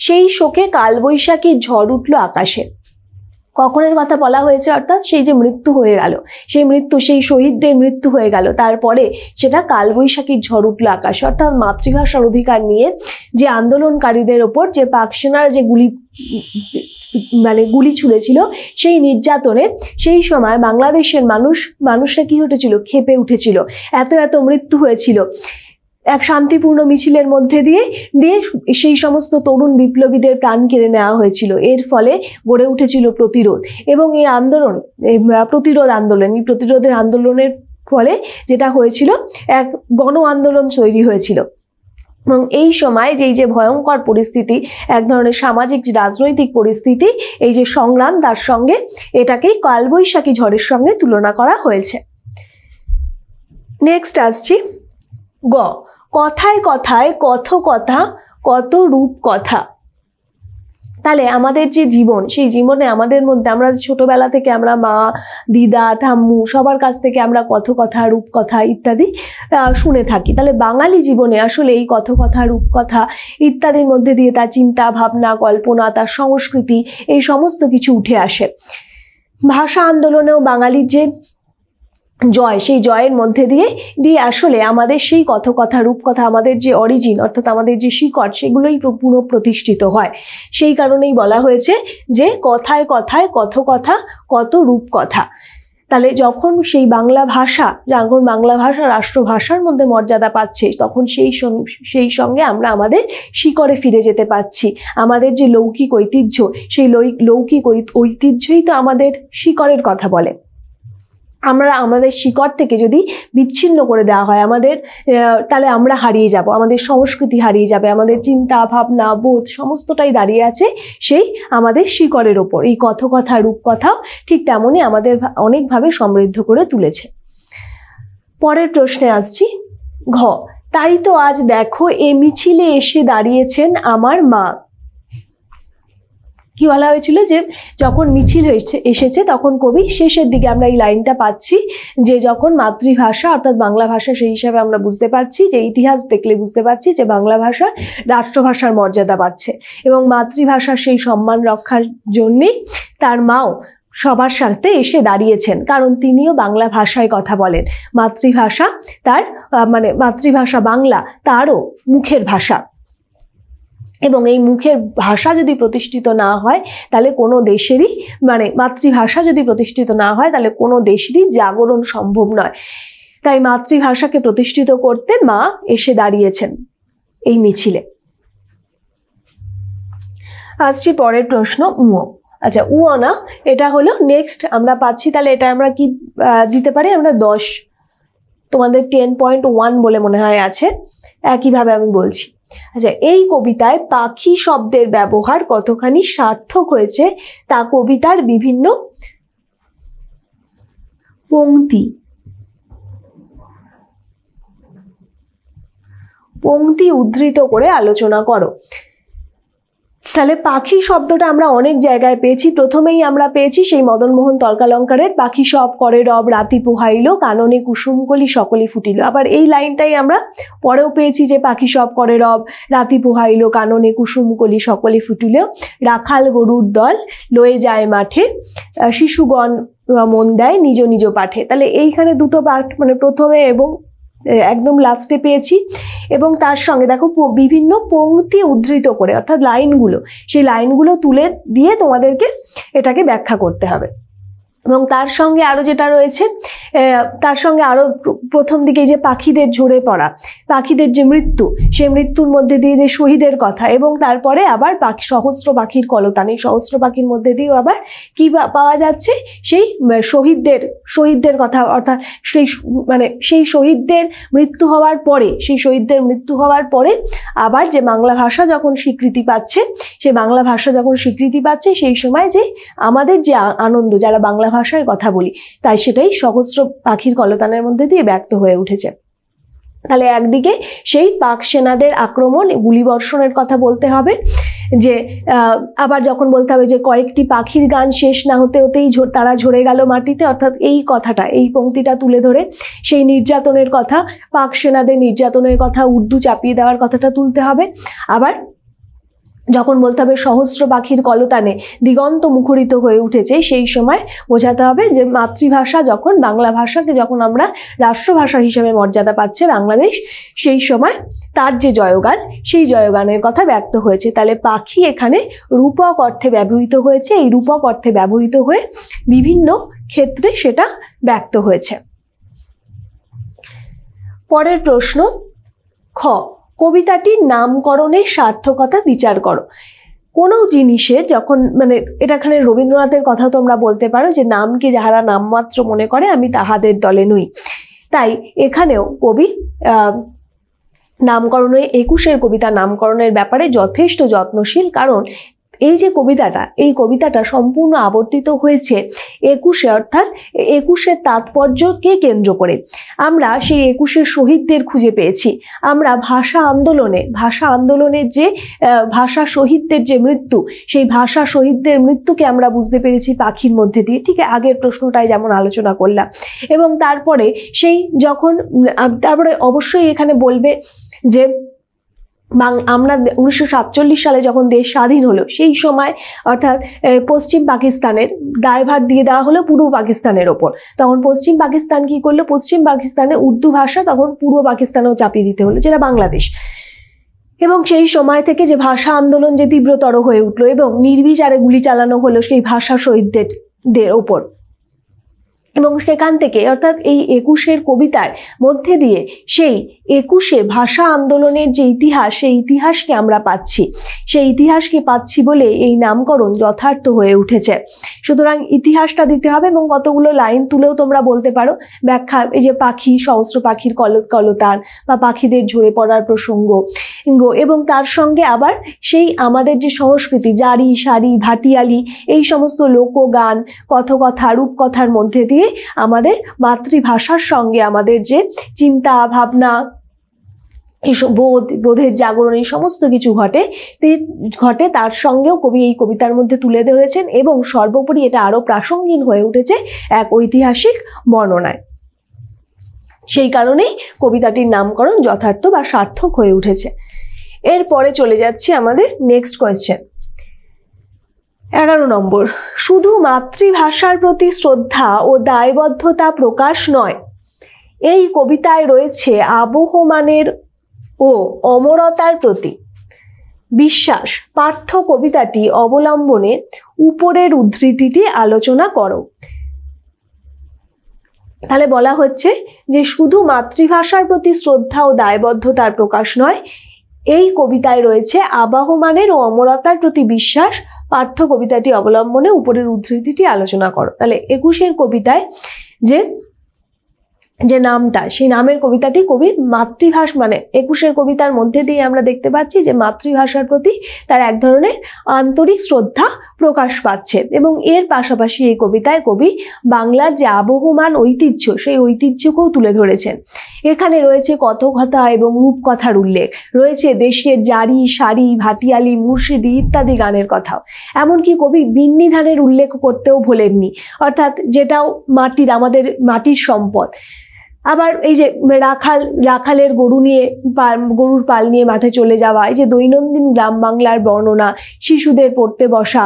[SPEAKER 2] সেই শোকে কালবৈশাখীর ঝড় উঠল আকাশে। কখনের কথা বলা হয়েছে, অর্থাৎ সেই যে মৃত্যু হয়ে গেল, সেই শহীদদের মৃত্যু হয়ে গেল, তারপরে সেটা কালবৈশাখীর ঝড় উঠল আকাশে। অর্থাৎ মাতৃভাষার অধিকার নিয়ে যে আন্দোলনকারীদের ওপর যে পাক সেনার যে গুলি ছুড়েছিল, সেই নির্যাতনে সেই সময় বাংলাদেশের মানুষরা কি উঠেছিল, ক্ষেপে উঠেছিল। এত মৃত্যু হয়েছিল। এক শান্তিপূর্ণ মিছিলের মধ্যে দিয়ে সেই সমস্ত তরুণ বিপ্লবীদের প্রাণ কেড়ে নেওয়া হয়েছিল। এর ফলে গড়ে উঠেছিল প্রতিরোধ, এবং এই প্রতিরোধের আন্দোলনের ফলে যেটা হয়েছিল, এক গণ আন্দোলন তৈরি হয়েছিল। এবং এই সময় যে ভয়ঙ্কর পরিস্থিতি, এক ধরনের সামাজিক রাজনৈতিক পরিস্থিতি, এই যে সংগ্রাম, তার সঙ্গে এটাকেই কালবৈশাখী ঝড়ের সঙ্গে তুলনা করা হয়েছে। নেক্সট আসছি গ, কথায় কথায় কথকথা কত রূপ কথা। তাহলে আমাদের যে জীবন, সেই জীবনে আমাদের মধ্যে আমরা ছোটবেলা থেকে আমরা মা, দিদা, ঠাম্মু সবার কাছ থেকে আমরা কথকথা, রূপকথা ইত্যাদি শুনে থাকি। তাহলে বাঙালি জীবনে আসলে এই কথকথা, রূপকথা ইত্যাদির মধ্যে দিয়ে তার চিন্তা ভাবনা, কল্পনা, তার সংস্কৃতি, এই সমস্ত কিছু উঠে আসে। ভাষা আন্দোলনেও বাঙালির যে জয়, সেই জয়ের মধ্যে দিয়ে আসলে আমাদের সেই কথকথা, রূপকথা, আমাদের যে অরিজিন, অর্থাৎ আমাদের যে শিকড়, সেগুলোই পুনঃপ্রতিষ্ঠিত হয়। সেই কারণেই বলা হয়েছে যে কথায় কথায় কথকথা কত রূপকথা। তাহলে যখন বাংলা ভাষা রাষ্ট্রভাষার মধ্যে মর্যাদা পাচ্ছে, তখন সেই সঙ্গে আমরা আমাদের শিকড়ে ফিরে যেতে পারছি। আমাদের যে লৌকিক ঐতিহ্য, সেই লৌকিক ঐতিহ্যই তো আমাদের শিকড়ের কথা বলে। আমরা আমাদের শিকড় থেকে যদি বিচ্ছিন্ন করে দেওয়া হয় তাহলে আমরা হারিয়ে যাব, আমাদের সংস্কৃতি হারিয়ে যাবে, আমাদের চিন্তা ভাবনা বোধ সমস্তটাই দাঁড়িয়ে আছে সেই আমাদের শিকড়ের ওপর। এই কথকথা, রূপকথাও ঠিক তেমনই আমাদের অনেকভাবে সমৃদ্ধ করে তুলেছে। পরের প্রশ্নে আসছি ঘ, তাই তো আজ দেখো এ মিছিলে এসে দাঁড়িয়েছেন আমার মা। কি বলা হয়েছিল, যে যখন মিছিল এসেছে তখন কবি শেষের দিকে আমরা এই লাইনটা পাচ্ছি, যে যখন মাতৃভাষা অর্থাৎ বাংলা ভাষা, সেই হিসাবে আমরা বুঝতে পারছি, যে ইতিহাস দেখলে বুঝতে পারছি যে বাংলা ভাষা রাষ্ট্রভাষার মর্যাদা পাচ্ছে, এবং মাতৃভাষার সেই সম্মান রক্ষার জন্যেই তার মাও সবার সাথে এসে দাঁড়িয়েছেন, কারণ তিনিও বাংলা ভাষায় কথা বলেন। মাতৃভাষা মাতৃভাষা বাংলা তারও মুখের ভাষা, এবং এই মুখের ভাষা যদি প্রতিষ্ঠিত না হয় তাহলে কোনো দেশেরই মাতৃভাষা যদি প্রতিষ্ঠিত না হয় তাহলে কোনো দেশেরই জাগরণ সম্ভব নয়। তাই মাতৃভাষাকে প্রতিষ্ঠিত করতে মা এসে দাঁড়িয়েছেন এই মিছিলে। আসছি পরের প্রশ্ন উঁ। আচ্ছা, উঁ না, এটা হলো নেক্সট আমরা পাচ্ছি। তাহলে এটা আমরা কি দিতে পারি, আমরা 10, তোমাদের 10.1 বলে মনে হয় আছে, একইভাবে আমি বলছি। আচ্ছা, এই কবিতায় পাখি শব্দের ব্যবহার কতখানি সার্থক হয়েছে তা কবিতার বিভিন্ন পংক্তি উদ্ধৃত করে আলোচনা করো। তাহলে পাখি শব্দটা আমরা অনেক জায়গায় পেয়েছি। প্রথমেই আমরা পেয়েছি সেই মদনমোহন তর্কালঙ্কারের পাখি সব করে রব রাতি পোহাইল কাননে কুসুমকলি সকলি ফুটিল। আবার এই লাইনটাই আমরা পরেও পেয়েছি যে পাখি সব করে রব রাতি পোহাইল কাননে কুসুমকলি সকলি ফুটিল, রাখাল গরুর দল লয়ে যায় মাঠে, শিশুগণ মন দেয় নিজ নিজ পাঠে। তাহলে এইখানে দুটো পাঠ মানে প্রথমে এবং একদম লাস্টে পেয়েছি। এবং তার সঙ্গে দেখো বিভিন্ন পংক্তি উদ্ধৃত করে অর্থাৎ লাইনগুলো, সেই লাইনগুলো তুলে দিয়ে তোমাদেরকে এটাকে ব্যাখ্যা করতে হবে। এবং তার সঙ্গে আরও যেটা রয়েছে, তার সঙ্গে আরও প্রথম দিকে যে পাখিদের ঝরে পড়া, পাখিদের যে মৃত্যু, সেই মৃত্যুর মধ্যে দিয়ে যে শহীদের কথা, এবং তারপরে আবার পাখি সহস্র পাখির কলতান, এই সহস্র পাখির মধ্যে দিয়েও আবার কি পাওয়া যাচ্ছে, সেই শহীদদের কথা, অর্থাৎ সেই শহীদদের মৃত্যু হওয়ার পরে, সেই শহীদদের মৃত্যু হওয়ার পরে আবার যে বাংলা ভাষা যখন স্বীকৃতি পাচ্ছে, সেই বাংলা ভাষা যখন স্বীকৃতি পাচ্ছে সেই সময় যে আমাদের যে আনন্দ, যারা বাংলা ভাষায় কথা বলি, তাই সেটাই সহস্র পাখির কলতানের মধ্যে দিয়ে ব্যক্ত হয়ে উঠেছে। তাহলে একদিকে সেই পাক সেনাদের আক্রমণ, গুলিবর্ষণের কথা বলতে হবে, যে আবার যখন বলতে হবে যে কয়েকটি পাখির গান শেষ না হতে হতেই তারা ঝরে গেল মাটিতে, অর্থাৎ এই কথাটা, এই পংক্তিটা তুলে ধরে সেই নির্যাতনের কথা, পাক সেনাদের নির্যাতনের কথা, উর্দু চাপিয়ে দেওয়ার কথাটা তুলতে হবে। আবার যখন বলতে হবে সহস্র পাখির কলতানে দিগন্ত মুখরিত হয়ে উঠেছে, সেই সময় বোঝাতে হবে যে মাতৃভাষা যখন, বাংলা ভাষাকে যখন আমরা রাষ্ট্রভাষা হিসেবে মর্যাদা পাচ্ছে বাংলাদেশ, সেই সময় তার যে জয়গান, সেই জয়গানের কথা ব্যক্ত হয়েছে। তাহলে পাখি এখানে রূপক অর্থে ব্যবহৃত হয়েছে, এই রূপক অর্থে ব্যবহৃত হয়ে বিভিন্ন ক্ষেত্রে সেটা ব্যক্ত হয়েছে। পরের প্রশ্ন খ, কবিতাটির নামকরণের সার্থকতা বিচার করো। কোনো জিনিসের যখন এটা এখানে রবীন্দ্রনাথের কথা তোমরা বলতে পারো যে নামকে যাহারা নামমাত্র মনে করে আমি তাহাদের দলে নই। তাই এখানেও কবি নামকরণের 21-এর কবিতা নামকরণের ব্যাপারে যথেষ্ট যত্নশীল, কারণ এই যে কবিতাটা, এই কবিতাটা সম্পূর্ণ আবর্তিত হয়েছে 21-এ, অর্থাৎ 21-এর তাৎপর্যকে কেন্দ্র করে। আমরা সেই 21-এর শহীদদের খুঁজে পেয়েছি, আমরা ভাষা আন্দোলনের যে ভাষা শহীদদের যে মৃত্যু, সেই ভাষা শহীদদের মৃত্যুকে আমরা বুঝতে পেরেছি পাখির মধ্যে দিয়ে, ঠিক আগের প্রশ্নটাই যেমন আলোচনা করলাম। এবং তারপরে তারপরে অবশ্যই এখানে বলবে যে আমরা 1947 সালে যখন দেশ স্বাধীন হলো, সেই সময় অর্থাৎ পশ্চিম পাকিস্তানের দায়ভার দিয়ে দেওয়া হলো পূর্ব পাকিস্তানের ওপর। তখন পশ্চিম পাকিস্তান কি করলো, পশ্চিম পাকিস্তানে উর্দু ভাষা তখন পূর্ব পাকিস্তানেও চাপিয়ে দিতে হলো, যেটা বাংলাদেশ। এবং সেই সময় থেকে যে ভাষা আন্দোলন যে তীব্রতর হয়ে উঠলো এবং নির্বিচারে গুলি চালানো হলো সেই ভাষা শহীদদের ওপর। এবং সেখান থেকে অর্থাৎ এই 21-এর কবিতার মধ্যে দিয়ে সেই 21-এ ভাষা আন্দোলনের যে ইতিহাস, সেই ইতিহাসকে আমরা পাচ্ছি, সেই ইতিহাসকে পাচ্ছি বলে এই নামকরণ যথার্থ হয়ে উঠেছে। সুতরাং ইতিহাসটা দিতে হবে এবং কতগুলো লাইন তুলেও তোমরা বলতে পারো ব্যাখ্যা, এই যে পাখি, সহস্র পাখির কলতান বা পাখিদের ঝরে পড়ার প্রসঙ্গ, এবং তার সঙ্গে আবার সেই আমাদের যে সংস্কৃতি, জারি, সারি, ভাটিয়ালি, এই সমস্ত লোকগান, কথকথা, রূপকথার মধ্যে দিয়ে আমাদের মাতৃভাষার সঙ্গে আমাদের যে চিন্তা ভাবনা, এইসব বোধের জাগরণ, এই সমস্ত কিছু ঘটে তার সঙ্গেও কবি এই কবিতার মধ্যে তুলে ধরেছেন। এবং সর্বোপরি এটা আরো প্রাসঙ্গিক হয়ে উঠেছে এক ঐতিহাসিক বর্ণনায়। সেই কারণেই কবিতাটির নামকরণ যথার্থ বা সার্থক হয়ে উঠেছে। এরপরে চলে যাচ্ছি আমাদের নেক্সট কোয়েশ্চেন, 11 নম্বর। শুধু মাতৃভাষার প্রতি শ্রদ্ধা ও দায়বদ্ধতা প্রকাশ নয়, এই কবিতায় রয়েছে আবহমানের ও অমরতার প্রতি বিশ্বাস। পাঠ্য কবিতাটি অবলম্বনে উপরের উদ্ধৃতিটি আলোচনা করো। তাহলে বলা হচ্ছে যে শুধু মাতৃভাষার প্রতি শ্রদ্ধা ও দায়বদ্ধতার প্রকাশ নয়, এই কবিতায় রয়েছে আবহমানের ও অমরতার প্রতি বিশ্বাস। পাঠ্য কবিতাটি অবলম্বনে উপরের উদ্ধৃতিটি আলোচনা করো। তাহলে 21-এর কবিতায় যে যে নামটা, সেই নামের কবিতাটি কবির মাতৃভাষা মানে 21 কবিতার মধ্যে দিয়ে আমরা দেখতে পাচ্ছি যে মাতৃভাষার প্রতি তার এক ধরনের আন্তরিক শ্রদ্ধা প্রকাশ পাচ্ছে। এবং এর পাশাপাশি এই কবিতায় কবি বাংলার যে আবহমান ঐতিহ্য, সেই ঐতিহ্যকেও তুলে ধরেছেন। এখানে রয়েছে কথকথা এবং রূপকথার উল্লেখ, রয়েছে দেশের জারি, সারি, ভাটিয়ালি, মুর্শিদি ইত্যাদি গানের কথাও। এমনকি কবি বিন্নি ধানের উল্লেখ করতেও ভোলেননি, অর্থাৎ যেটাও মাটির, আমাদের মাটির সম্পদ। আবার এই যে রাখালের গরুর পাল নিয়ে মাঠে চলে যাওয়া, এই যে দৈনন্দিন গ্রাম বাংলার বর্ণনা, শিশুদের পড়তে বসা,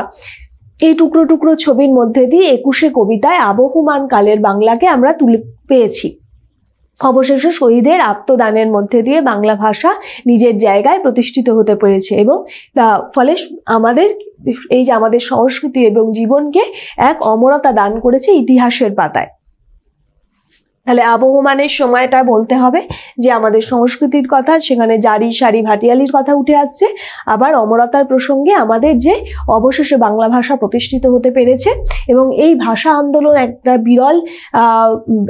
[SPEAKER 2] এই টুকরো টুকরো ছবির মধ্যে দিয়ে 21 কবিতায় আবহমান কালের বাংলাকে আমরা তুলে পেয়েছি। অবশেষে শহীদের আত্মদানের মধ্যে দিয়ে বাংলা ভাষা নিজের জায়গায় প্রতিষ্ঠিত হতে পেরেছে এবং ফলে আমাদের এই যে আমাদের সংস্কৃতি এবং জীবনকে এক অমরতা দান করেছে ইতিহাসের পাতায়। তাহলে আবহমানের সময়টা বলতে হবে যে আমাদের সংস্কৃতির কথা, সেখানে জারি, সারি, ভাটিয়ালির কথা উঠে আসছে। আবার অমরতার প্রসঙ্গে আমাদের যে অবশেষে বাংলা ভাষা প্রতিষ্ঠিত হতে পেরেছে এবং এই ভাষা আন্দোলন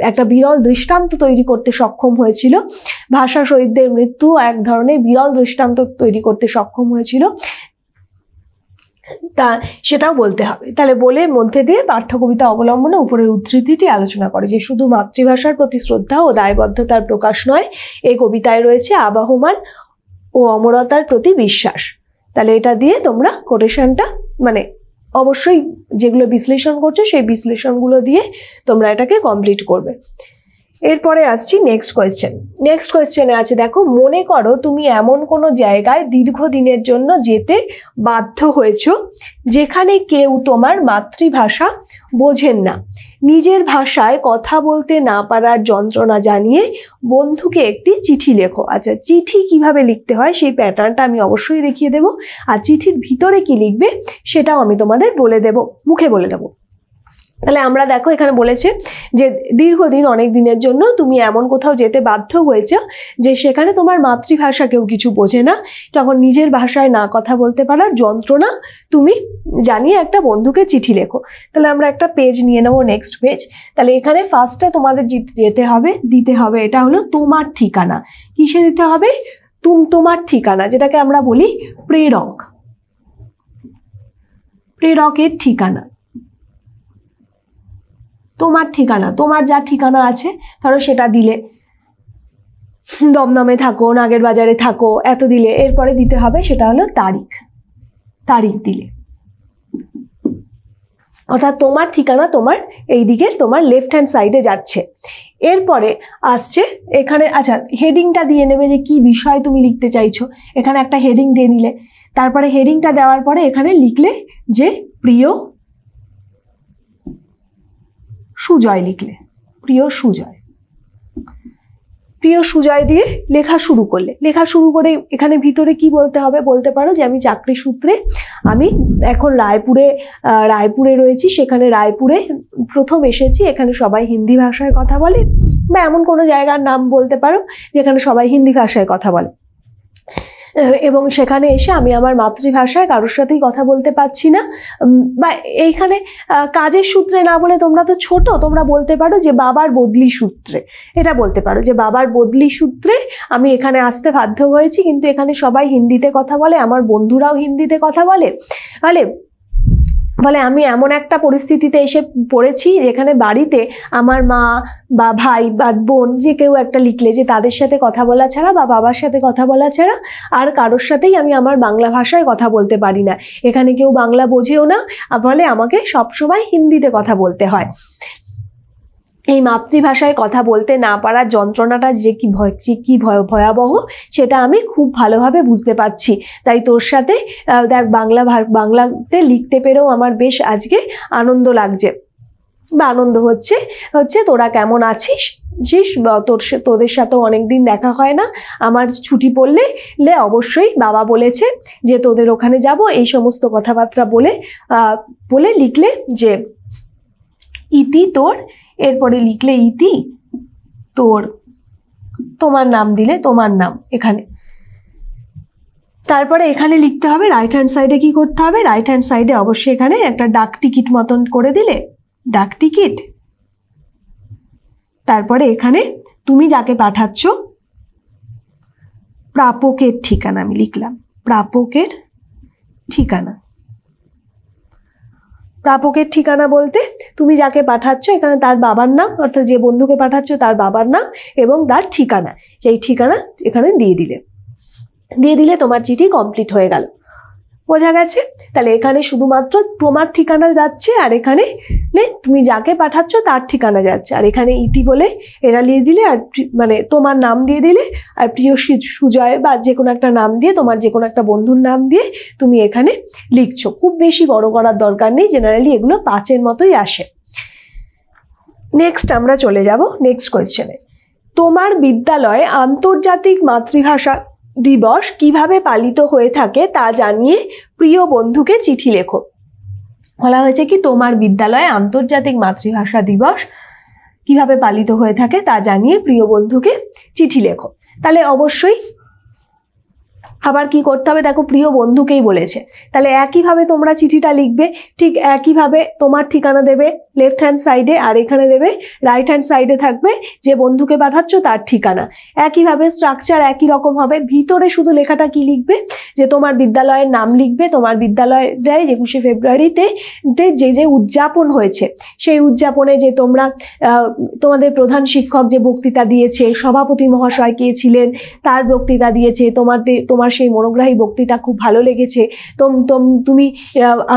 [SPEAKER 2] একটা বিরল দৃষ্টান্ত তৈরি করতে সক্ষম হয়েছিল। ভাষা শহীদদের মৃত্যু এক ধরনের বিরল দৃষ্টান্ত তৈরি করতে সক্ষম হয়েছিল, তা সেটাও বলতে হবে। তাহলে বলের মধ্যে দিয়ে পাঠ্যকবিতা অবলম্বনে উপরের উদ্ধৃতিটি আলোচনা করে যে শুধু মাতৃভাষার প্রতি শ্রদ্ধা ও দায়বদ্ধতার প্রকাশ নয়, এই কবিতায় রয়েছে আবহমান ও অমরতার প্রতি বিশ্বাস। তাহলে এটা দিয়ে তোমরা কোটেশনটা মানে অবশ্যই যেগুলো বিশ্লেষণ করছো সেই বিশ্লেষণগুলো দিয়ে তোমরা এটাকে কমপ্লিট করবে। এরপরে আসছি নেক্সট কোয়েশ্চেনে আছে, দেখো, মনে করো তুমি এমন কোনো জায়গায় দীর্ঘদিনের জন্য যেতে বাধ্য হয়েছ যেখানে কেউ তোমার মাতৃভাষা বোঝেন না। নিজের ভাষায় কথা বলতে না পারার যন্ত্রণা জানিয়ে বন্ধুকে একটি চিঠি লেখো। আচ্ছা, চিঠি কিভাবে লিখতে হয় সেই প্যাটার্নটা আমি অবশ্যই দেখিয়ে দেবো, আর চিঠির ভিতরে কি লিখবে সেটাও আমি তোমাদের মুখে বলে দেবো। তাহলে আমরা দেখো এখানে বলেছে যে দীর্ঘদিন, অনেক দিনের জন্য তুমি এমন কোথাও যেতে বাধ্য হয়েছে যে সেখানে তোমার মাতৃভাষা কেউ কিছু বোঝে না, তখন নিজের ভাষায় না কথা বলতে পারার যন্ত্রণা তুমি জানিয়ে একটা বন্ধুকে চিঠি লেখো। তাহলে আমরা একটা পেজ নিয়ে নেবো, নেক্সট পেজ। তাহলে এখানে ফার্স্টে তোমাদের দিতে হবে এটা হলো তোমার ঠিকানা। কিসে দিতে হবে? তোমার ঠিকানা, যেটাকে আমরা বলি প্রেরকের ঠিকানা। তোমার ঠিকানা, তোমার যা ঠিকানা আছে ধরো সেটা দিলে, দমদমে থাকো, নাগের বাজারে থাকো, এত দিলে। এরপরে দিতে হবে সেটা হলো তারিখ দিলে, অর্থাৎ তোমার ঠিকানা তোমার এই দিকে তোমার লেফট হ্যান্ড সাইডে যাচ্ছে। এরপরে আসছে এখানে, আচ্ছা, হেডিংটা দিয়ে নেবে যে কি বিষয় তুমি লিখতে চাইছো। এখানে একটা হেডিং দিয়ে নিলে, তারপরে হেডিংটা দেওয়ার পরে এখানে লিখলে যে প্রিয় সুজয়, লিখলে প্রিয় সুজয় দিয়ে লেখা শুরু করে এখানে ভিতরে কি বলতে হবে? বলতে পারো যে আমি চাকরি সূত্রে আমি এখন রায়পুরে রয়েছি, সেখানে রায়পুরে প্রথম এসেছি, এখানে সবাই হিন্দি ভাষায় কথা বলে, বা এমন কোনো জায়গার নাম বলতে পারো যেখানে সবাই হিন্দি ভাষায় কথা বলে, এবং সেখানে এসে আমি আমার মাতৃভাষায় কারোর সাথেই কথা বলতে পারছি না। বা এইখানে কাজের সূত্রে না বলে তোমরা তো ছোট, তোমরা বলতে পারো যে বাবার বদলি সূত্রে, এটা বলতে পারো যে বাবার বদলি সূত্রে আমি এখানে আসতে বাধ্য হয়েছি, কিন্তু এখানে সবাই হিন্দিতে কথা বলে, আমার বন্ধুরাও হিন্দিতে কথা বলে, ফলে আমি এমন একটা পরিস্থিতিতে এসে পড়েছি যেখানে বাড়িতে আমার মা বা ভাই বা বোন যে কেউ একটা লিখলে যে তাদের সাথে কথা বলা ছাড়া বা বাবার সাথে কথা বলা ছাড়া আর কারোর সাথেই আমি আমার বাংলা ভাষায় কথা বলতে পারি না, এখানে কেউ বাংলা বোঝেও না, ফলে আমাকে সবসময় হিন্দিতে কথা বলতে হয়। এই মাতৃভাষায় কথা বলতে না পারার যন্ত্রণাটা যে কি ভয়াবহ সেটা আমি খুব ভালোভাবে বুঝতে পারছি। তাই তোর সাথে দেখ বাংলাতে লিখতে পেরেও আমার বেশ আজকে আনন্দ লাগছে বা আনন্দ হচ্ছে তোরা কেমন আছিস? তোদের সাথেও অনেকদিন দেখা হয় না, আমার ছুটি পড়লে অবশ্যই বাবা বলেছে যে তোদের ওখানে যাব, এই সমস্ত কথাবার্তা বলে লিখলে যে ইতি তোর, এরপরে লিখলে ইতি তোর, তোমার নাম দিলে তোমার নাম এখানে, তারপরে এখানে লিখতে হবে রাইট হ্যান্ড সাইডে কি করতে হবে? রাইট হ্যান্ড সাইডে অবশ্যই এখানে একটা ডাক টিকিট মতন করে দিলে, ডাক টিকিট, তারপরে এখানে তুমি যাকে পাঠাচ্ছ প্রাপকের ঠিকানা আমি লিখলাম, প্রাপকের ঠিকানা। প্রাপকের ঠিকানা বলতে তুমি যাকে পাঠাচ্ছ এখানে তার বাবার নাম, অর্থাৎ যে বন্ধুকে পাঠাচ্ছ তার বাবার নাম এবং তার ঠিকানা, সেই ঠিকানা এখানে দিয়ে দিলে তোমার চিঠি কমপ্লিট হয়ে গেল। বোঝা গেছে? তাহলে এখানে শুধুমাত্র তোমার ঠিকানা যাচ্ছে, আর এখানে তুমি যাকে পাঠাচ্ছ তার ঠিকানা যাচ্ছে, আর এখানে ইতি বলে এরা দিয়ে দিলে, আর মানে তোমার নাম দিয়ে দিলে, আর প্রিয় সুজয় বা যে কোনো একটা নাম দিয়ে, তোমার যে কোনো একটা বন্ধুর নাম দিয়ে তুমি এখানে লিখছো। খুব বেশি বড় করার দরকার নেই, জেনারেলি এগুলো 5-এর মতোই আসে। নেক্সট আমরা চলে যাব নেক্সট কোয়েশ্চেনে। তোমার বিদ্যালয়ে আন্তর্জাতিক মাতৃভাষা দিবস কিভাবে পালিত হয়ে থাকে তা জানিয়ে প্রিয় বন্ধুকে চিঠি লেখো। বলা হয়েছে কি তোমার বিদ্যালয়ে আন্তর্জাতিক মাতৃভাষা দিবস কিভাবে পালিত হয়ে থাকে তা জানিয়ে প্রিয় বন্ধুকে চিঠি লেখো। তাহলে অবশ্যই আবার কি করতে হবে, দেখো প্রিয় বন্ধুকেই বলেছে, তাহলে একইভাবে তোমরা চিঠিটা লিখবে। ঠিক একইভাবে তোমার ঠিকানা দেবে লেফট হ্যান্ড সাইডে, আর এখানে দেবে রাইট হ্যান্ড সাইডে থাকবে যে বন্ধুকে পাঠাচ্ছ তার ঠিকানা। একইভাবে স্ট্রাকচার একই রকম হবে। ভিতরে শুধু লেখাটা কি লিখবে, যে তোমার বিদ্যালয়ের নাম লিখবে, তোমার বিদ্যালয়ে 21শে ফেব্রুয়ারিতে যে উদযাপন হয়েছে সেই উদযাপনে যে তোমরা তোমাদের প্রধান শিক্ষক যে বক্তৃতা দিয়েছে, সভাপতি মহাশয় কে ছিলেন তার বক্তৃতা দিয়েছে, তোমার সেই মনোগ্রাহী বক্তৃতা খুব ভালো লেগেছে, তুমি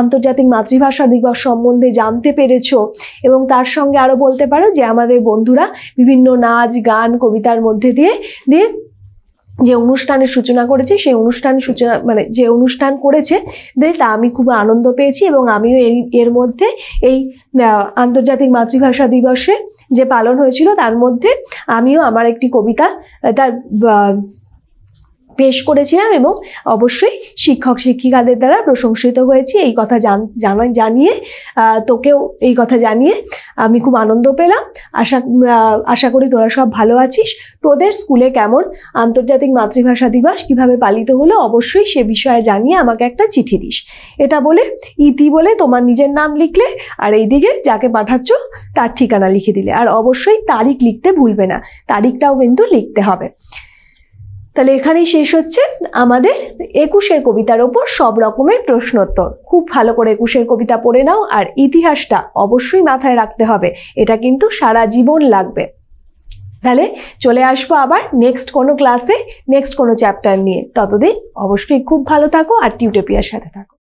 [SPEAKER 2] আন্তর্জাতিক মাতৃভাষা দিবস সম্বন্ধে জানতে পেরেছো, এবং তার সঙ্গে আরো বলতে পারো যে আমাদের বন্ধুরা বিভিন্ন নাচ গান কবিতার মধ্যে দিয়ে যে অনুষ্ঠানের সূচনা করেছে, সেই অনুষ্ঠানের সূচনা মানে যে অনুষ্ঠান করেছে তা আমি খুব আনন্দ পেয়েছি, এবং আমিও এর মধ্যে এই আন্তর্জাতিক মাতৃভাষা দিবসে যে পালন হয়েছিল তার মধ্যে আমিও আমার একটি কবিতা তার পেশ করেছিলাম, এবং অবশ্যই শিক্ষক শিক্ষিকাদের দ্বারা প্রশংসিত হয়েছি। এই কথা জানিয়ে তোকেও এই কথা জানিয়ে আমি খুব আনন্দ পেলাম। আশা করি তোরা সব ভালো আছিস। তোদের স্কুলে কেমন আন্তর্জাতিক মাতৃভাষা দিবস কিভাবে পালিত হলো অবশ্যই সে বিষয়ে জানিয়ে আমাকে একটা চিঠি দিস। এটা বলে ইতি বলে তোমার নিজের নাম লিখলে, আর এইদিকে যাকে পাঠাচ্ছ তার ঠিকানা লিখে দিলে, আর অবশ্যই তারিখ লিখতে ভুলবে না, তারিখটাও কিন্তু লিখতে হবে। তাহলে এখানেই শেষ হচ্ছে আমাদের 21-এর কবিতার ওপর সব রকমের প্রশ্নোত্তর। খুব ভালো করে 21-এর কবিতা পড়ে নাও, আর ইতিহাসটা অবশ্যই মাথায় রাখতে হবে, এটা কিন্তু সারা জীবন লাগবে। তাহলে চলে আসবো আবার নেক্সট কোনো ক্লাসে, নেক্সট কোনো চ্যাপ্টার নিয়ে। ততদিন অবশ্যই খুব ভালো থাকো আর টিউটোপিয়ার সাথে থাকো।